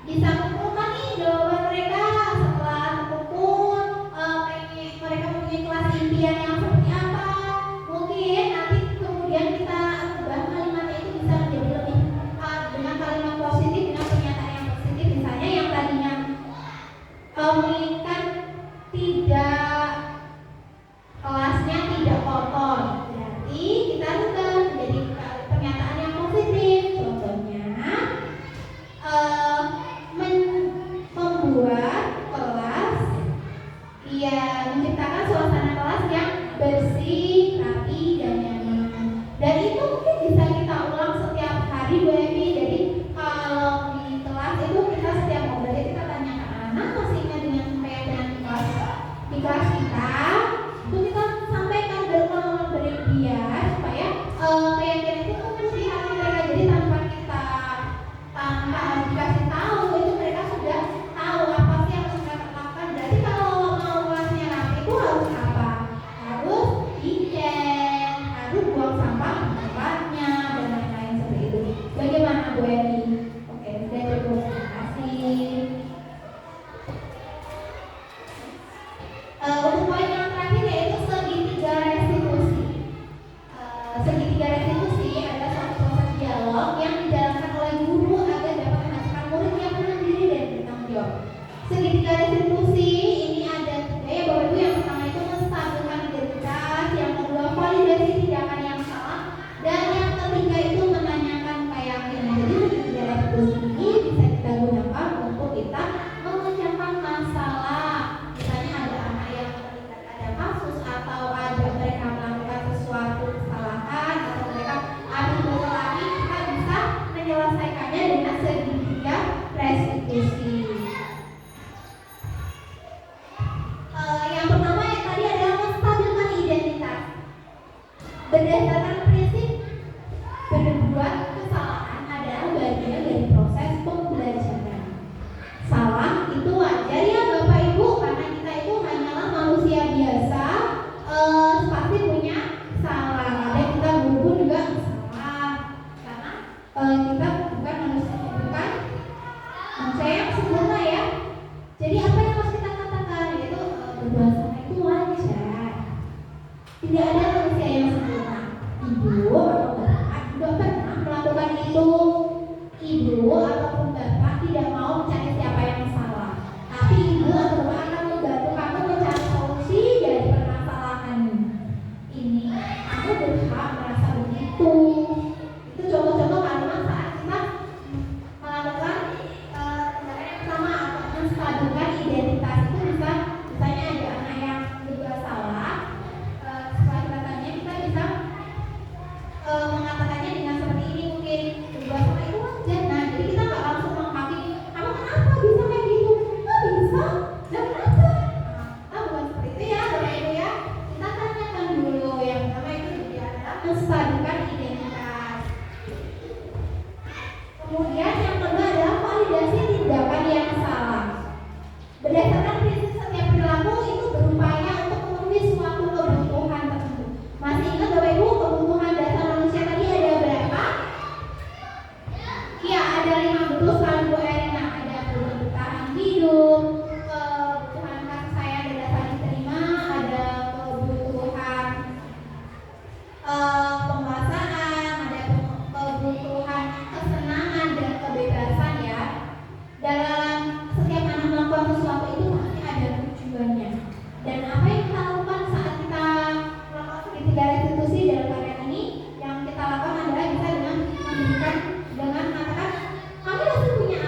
bisa kumpulkan nih jawaban mereka. Setelah terkumpul, mereka punya kelas impian yang seperti apa. Mungkin nanti kemudian kita ubah kalimatnya itu bisa menjadi lebih dengan kalimat positif, dengan pernyataan yang positif. Misalnya yang tadinya menginginkan tidak kelasnya tidak kotor, berarti kita rubah menjadi pernyataan yang positif. Contohnya membuat kelas, ya menciptakan suasana kelas yang bersih, rapi, dan nyaman. Dan itu mungkin bisa kita ulang setiap hari, Bu Evi. Jadi kalau di kelas itu kita setiap ngobrol kita tanya ke anak, masih ingat dengan apa yang dengan di kelas kita, itu kita sampaikan berulang-ulang dari dia supaya keyakinan itu tumbuh di hati mereka. Jadi tanpa harus dikasih tahu, itu mereka sudah tahu apa sih yang harus mereka lakukan. Berarti kalau mau kelasnya rapi itu harus apa? Harus dicek, harus buang sampah di tempatnya, dan lain-lain seperti itu. Bagaimana Bu Eni? Oke, sudah cukup. Terima kasih. Untuk poin yang terakhir yaitu segitiga restitusi. Segitiga restitusi adalah suatu proses dialog yang dijalankan oleh guru agar dapat menghasilkan murid yang mandiri dan bertanggung jawab. Segitiga restitusi ini ada tiga ya Bapak Ibu. Yang pertama itu menstabilkan identitas, yang kedua validasi tindakan yang salah, dan yang ketiga itu menanyakan keyakinan. Jadi segitiga restitusi ini bisa kita gunakan untuk kita memecahkan masalah. Misalnya ada anak yang terlibat ada kasus, atau ada mereka melakukan sesuatu kesalahan, atau mereka habis berkelahi, kita bisa menyelesaikannya dengan segitiga restitusi. Yang pertama yang tadi adalah menstabilkan identitas. Berdasarkan prinsip berbuat kesalahan adalah bagian dari proses pembelajaran. Salah itu wajar ya Bapak Ibu, karena kita itu hanyalah manusia biasa, pasti punya salah. Kadang kita guru juga salah, karena kita bukan manusia yang sempurna ya. Jadi apa yang harus kita katakan itu berbuat salah itu wajar. Tidak ada manusia yang sempurna. Ibu atau bapak juga pernah melakukan itu. Ibu ataupun bapak tidak mau mencari siapa yang salah, tapi ibu atau bapak akan membantu kamu mencari solusi dari permasalahan ini. Kamu berhak merasa begitu. Itu contoh-contoh kalimat saat kita melakukan tindakan yang pertama atau menstabilkan identitas. Itu bisa misalnya ada anak yang berbuat salah, setelah kita tanya kita bisa mengatakannya dengan seperti ini, mungkin berbuat salah itu wajar. Nah, jadi kita nggak langsung menghakimi, kamu kenapa bisa kayak gitu? Nggak bisa, dan kenapa? Nah, bukan seperti itu ya, Bapak Ibu ya. Kita tanyakan dulu. Yang pertama itu dia adalah menstabilkan identitas. Kemudian yang kedua adalah validasi tindakan yang salah. Berdasarkan prinsip setiap perilaku itu berupaya untuk memenuhi suatu kebutuhan tertentu. Masih ingat Bapak Ibu kebutuhan dasar manusia tadi ada berapa? Iya, ada 5 betul sekali Bu Erina. Ada kebutuhan hidup, kebutuhan kasih sayang dan dapat diterima, ada kebutuhan penguasaan, ada kebutuhan kesenangan dan kebebasan ya. Dalam setiap anak melakukan sesuatu itu pasti ada tujuannya. Dan apa yang kita lakukan saat kita melakukan segitiga restitusi dalam karya ini, yang kita lakukan adalah bisa dengan memberikan, dengan mengatakan kami masih punya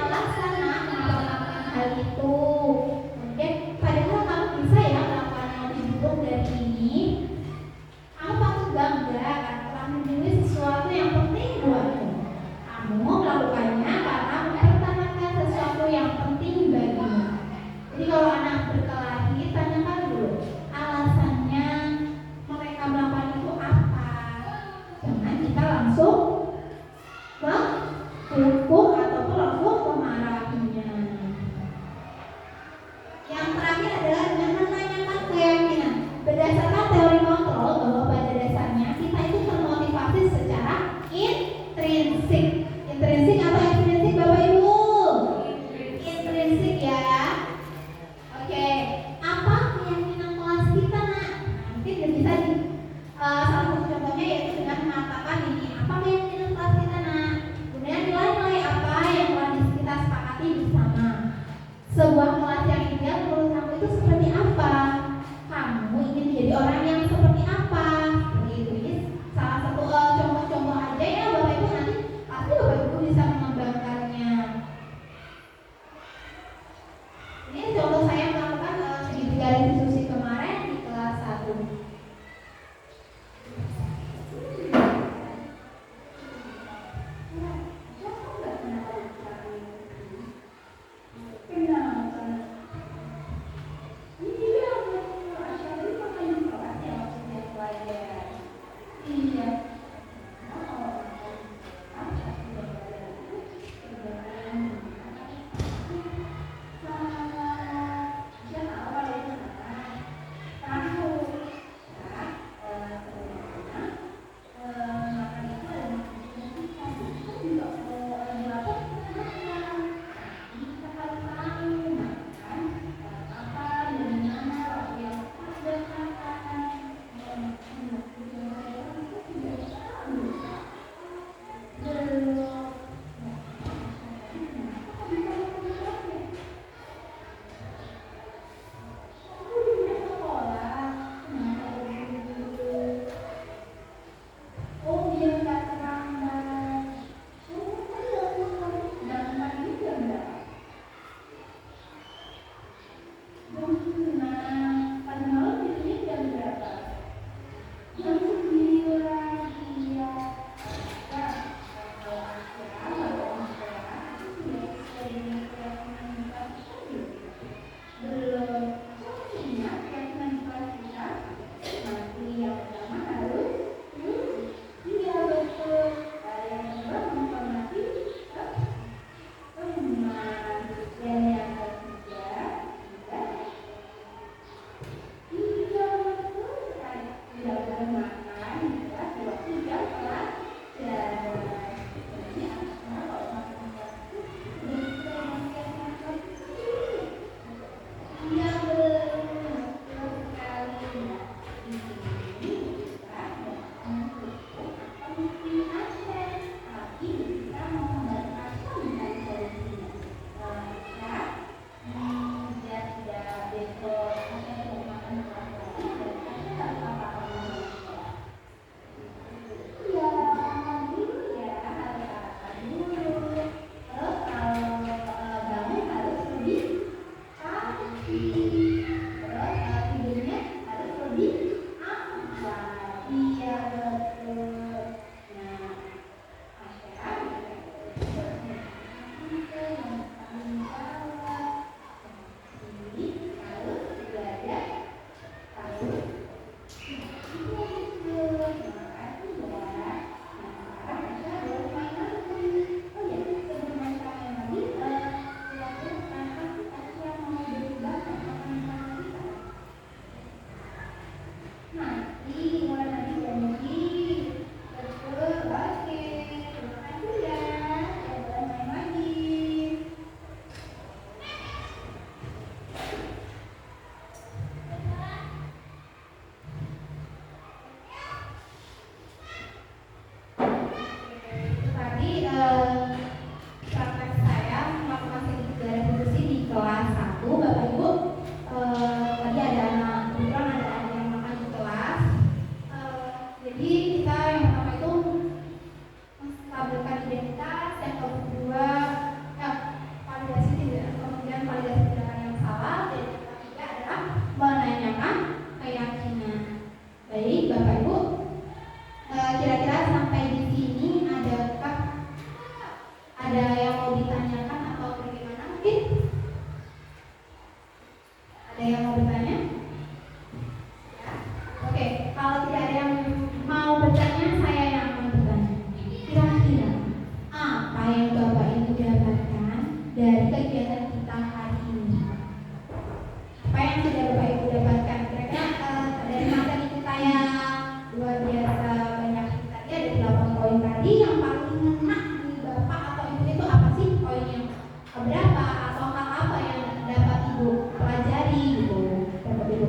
keberapa atau hal apa yang dapat ibu pelajari gitu, dapat ibu.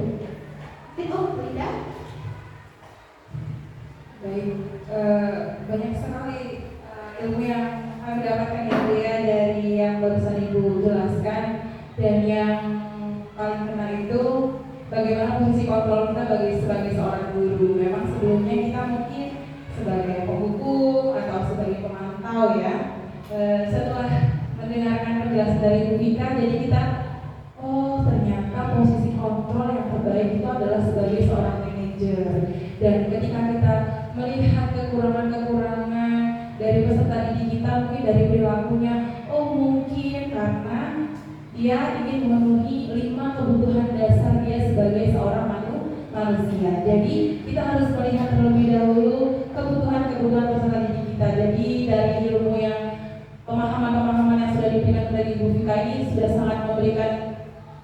Bu Ida. Baik, banyak sekali ilmu yang kami dapatkan ya Bu ya dari yang barusan Ibu jelaskan, dan yang paling kena itu bagaimana fungsi kontrol kita sebagai seorang guru. Memang sebelumnya kita mungkin sebagai penghukum atau sebagai pemantau ya. Setelah mendengarkan penjelasan dari Bu Vika, jadi kita ternyata posisi kontrol yang terbaik itu adalah sebagai seorang manajer. Dan ketika kita melihat kekurangan-kekurangan dari peserta didik kita, mungkin dari perilakunya, mungkin karena dia ingin memenuhi 5 kebutuhan dasar dia sebagai seorang manusia. Jadi kita harus melihat terlebih dahulu kebutuhan-kebutuhan peserta didik kita. Jadi dari ilmu yang pemahaman-pemahaman yang sudah diberikan dari Ibu Vika ini sudah sangat memberikan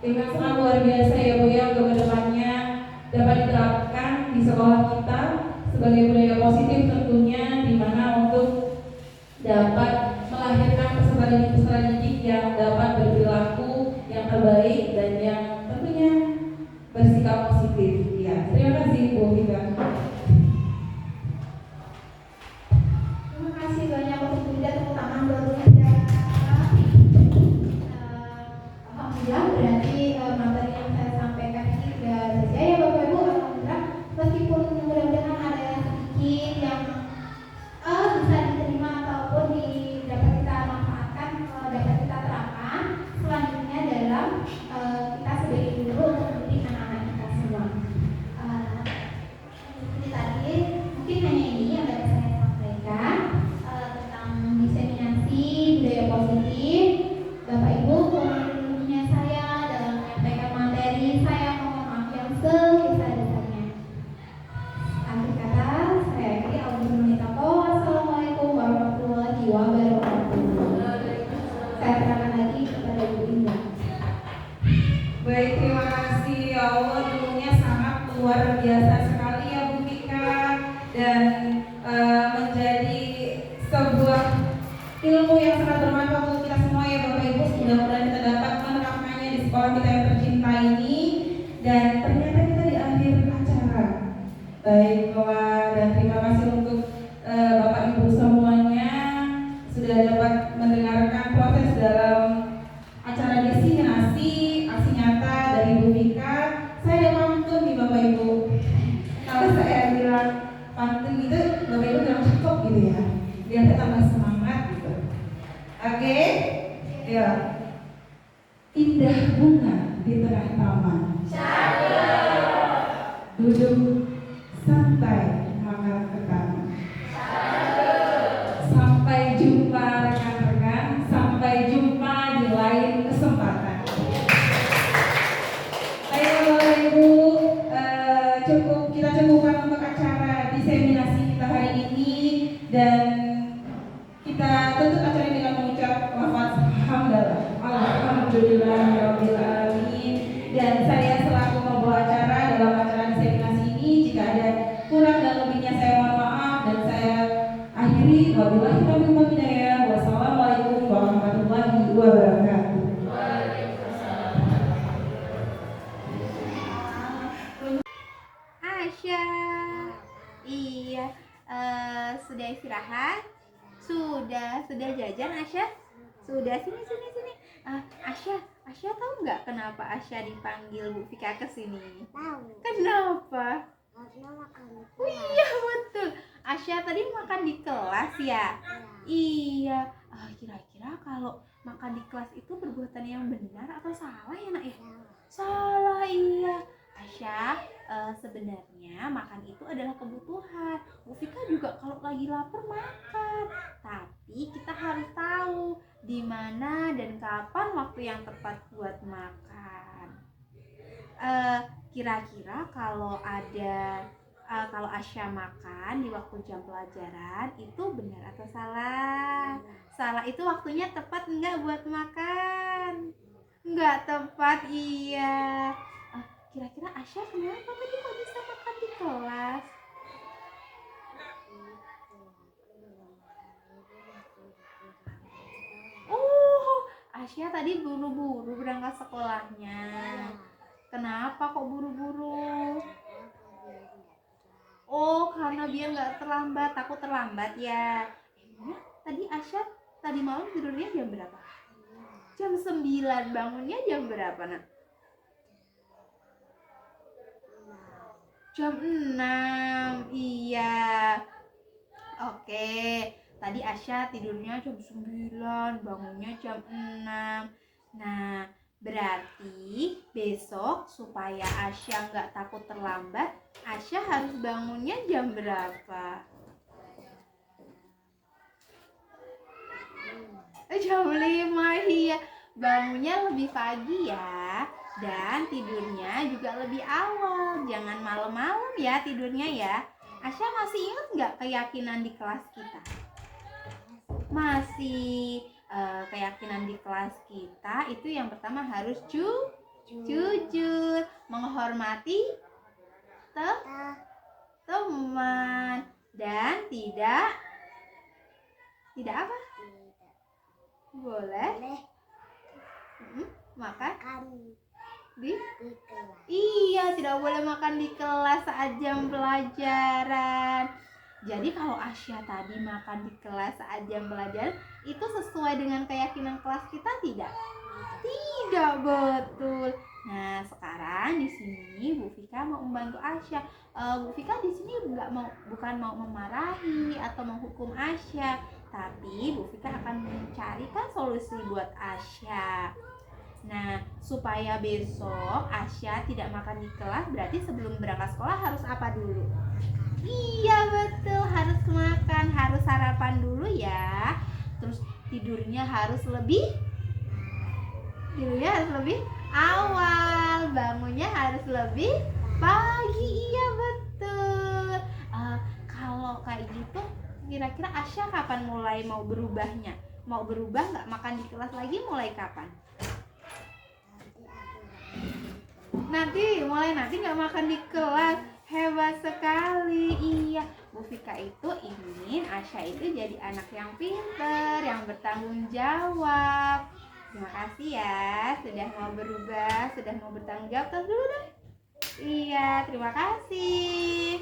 ilmu yang sangat luar biasa ya Bu ya, untuk kedepannya dapat diterapkan di sekolah kita sebagai budaya positif tentunya, di mana untuk dapat melahirkan peserta didik yang dapat berperilaku yang terbaik dan yang tentunya bersikap positif. Ya, terima kasih Bu Vika. Terima kasih banyak untuk Bunda, tepuk tangan buat Bunda. Alhamdulillah, berarti materi yang saya sampaikan ini sudah selesai ya Bapak Ibu. Alhamdulillah, meskipun mudah-mudahan ada yang sedikit yang bisa diterima ataupun dapat kita manfaatkan, dapat kita terapkan selanjutnya dalam kita sebagai guru untuk mendidik anak-anak kita semua. Seperti tadi, mungkin hanya ini yang dapat saya sampaikan tentang diseminasi budaya positif. Bapak Ibu, kurang lebihnya saya dalam menyampaikan materi, saya mohon maaf yang sebesar-besarnya. Akhir kata, saya akhiri. Wassalamualaikum warahmatullahi wabarakatuh. Saya serahkan lagi kepada Ibu Indah. Baik, terima kasih ya Allah, ilmunya sangat luar biasa sekali ya Bu Vika, dan menjadi sebuah ilmu yang sangat bermanfaat untuk kita semua ya Bapak Ibu. Mudah-mudahan kita dapat menerapkannya di sekolah kita yang tercinta ini. Dan ternyata kita di akhir acara. Baiklah, dan terima kasih untuk Bapak Ibu semuanya sudah dapat mendengarkan proses dalam acara diseminasi aksi nyata dari Bu Vika. Saya pantun nih Bapak Ibu. Kalau saya bilang pantun gitu, Bapak Ibu bilang cukup gitu ya, biar saya tambah semangat gitu. Oke? Ya. Indah bunga di tengah taman. Duduk santai makan ketan. Sampai jumpa rekan-rekan, sampai jumpa di lain kesempatan. Ayo Bapak Ibu, kita cukupkan untuk acara diseminasi kita hari ini, dan kita tutup acara ini dengan mengucap lafaz hamdalah. Alhamdulillahirabbil alamin. Dan saya selaku pembawa acara dalam acara diseminasi ini, jika ada kurang dan lebihnya saya mohon maaf, dan saya akhiri. Wabillahi taufiq wal hidayah. Wassalamualaikum warahmatullahi wabarakatuh. Asya, iya, sudah istirahat, sudah jajan Asya, sudah sini. Asya tahu nggak kenapa Asya dipanggil Bu Vika ke sini? Tahu. Kenapa? Karena makan di Oh iya betul. Asya tadi makan di kelas ya? Iya. Kira-kira kalau makan di kelas itu perbuatan yang benar atau salah ya nak ya? Salah, iya. Asya, sebenarnya makan itu adalah kebutuhan. Bu Vika juga kalau lagi lapar makan. Tapi kita harus tahu di mana dan kapan waktu yang tepat buat makan. Kira-kira kalau Asya makan di waktu jam pelajaran itu benar atau salah? Salah, itu waktunya tepat enggak buat makan? Enggak tepat, iya. Kira-kira Asya kenapa tadi kok bisa makan di kelas? Asya tadi buru-buru berangkat sekolahnya. Kenapa kok buru-buru? Oh, karena biar nggak terlambat. Takut terlambat ya. Emangnya tadi Asya tadi malam tidurnya jam berapa? Jam 9. Bangunnya jam berapa, Nak? Jam 6. Iya. Oke. Tadi Asya tidurnya jam 9, bangunnya jam 6. Nah, berarti besok supaya Asya nggak takut terlambat, Asya harus bangunnya jam berapa? Jam 5, iya. Bangunnya lebih pagi ya. Dan tidurnya juga lebih awal. Jangan malam-malam ya tidurnya ya. Asya masih ingat nggak keyakinan di kelas kita? Masih. Keyakinan di kelas kita itu yang pertama harus jujur, menghormati teman, dan tidak apa? Boleh makan di iya, tidak boleh makan di kelas saat jam pelajaran. Jadi kalau Asya tadi makan di kelas saat jam pelajaran itu sesuai dengan keyakinan kelas kita tidak? Tidak, betul. Nah, sekarang di sini Bu Vika mau membantu Asya. Bu Vika di sini bukan mau memarahi atau menghukum Asya, tapi Bu Vika akan mencarikan solusi buat Asya. Nah, supaya besok Asya tidak makan di kelas, berarti sebelum berangkat sekolah harus apa dulu? Iya, betul, harus makan, harus sarapan dulu ya. Terus tidurnya harus lebih awal, bangunnya harus lebih pagi. Iya, betul. Kalau kayak gitu, kira-kira Asya kapan mulai mau berubahnya? Mau berubah nggak makan di kelas lagi mulai kapan? Nanti nggak makan di kelas. Hebat sekali. Iya, Bu Vika itu ingin Asya itu jadi anak yang pintar, yang bertanggung jawab. Terima kasih ya sudah mau berubah, sudah mau bertanggung jawab. Terus dulu dong. Iya, terima kasih.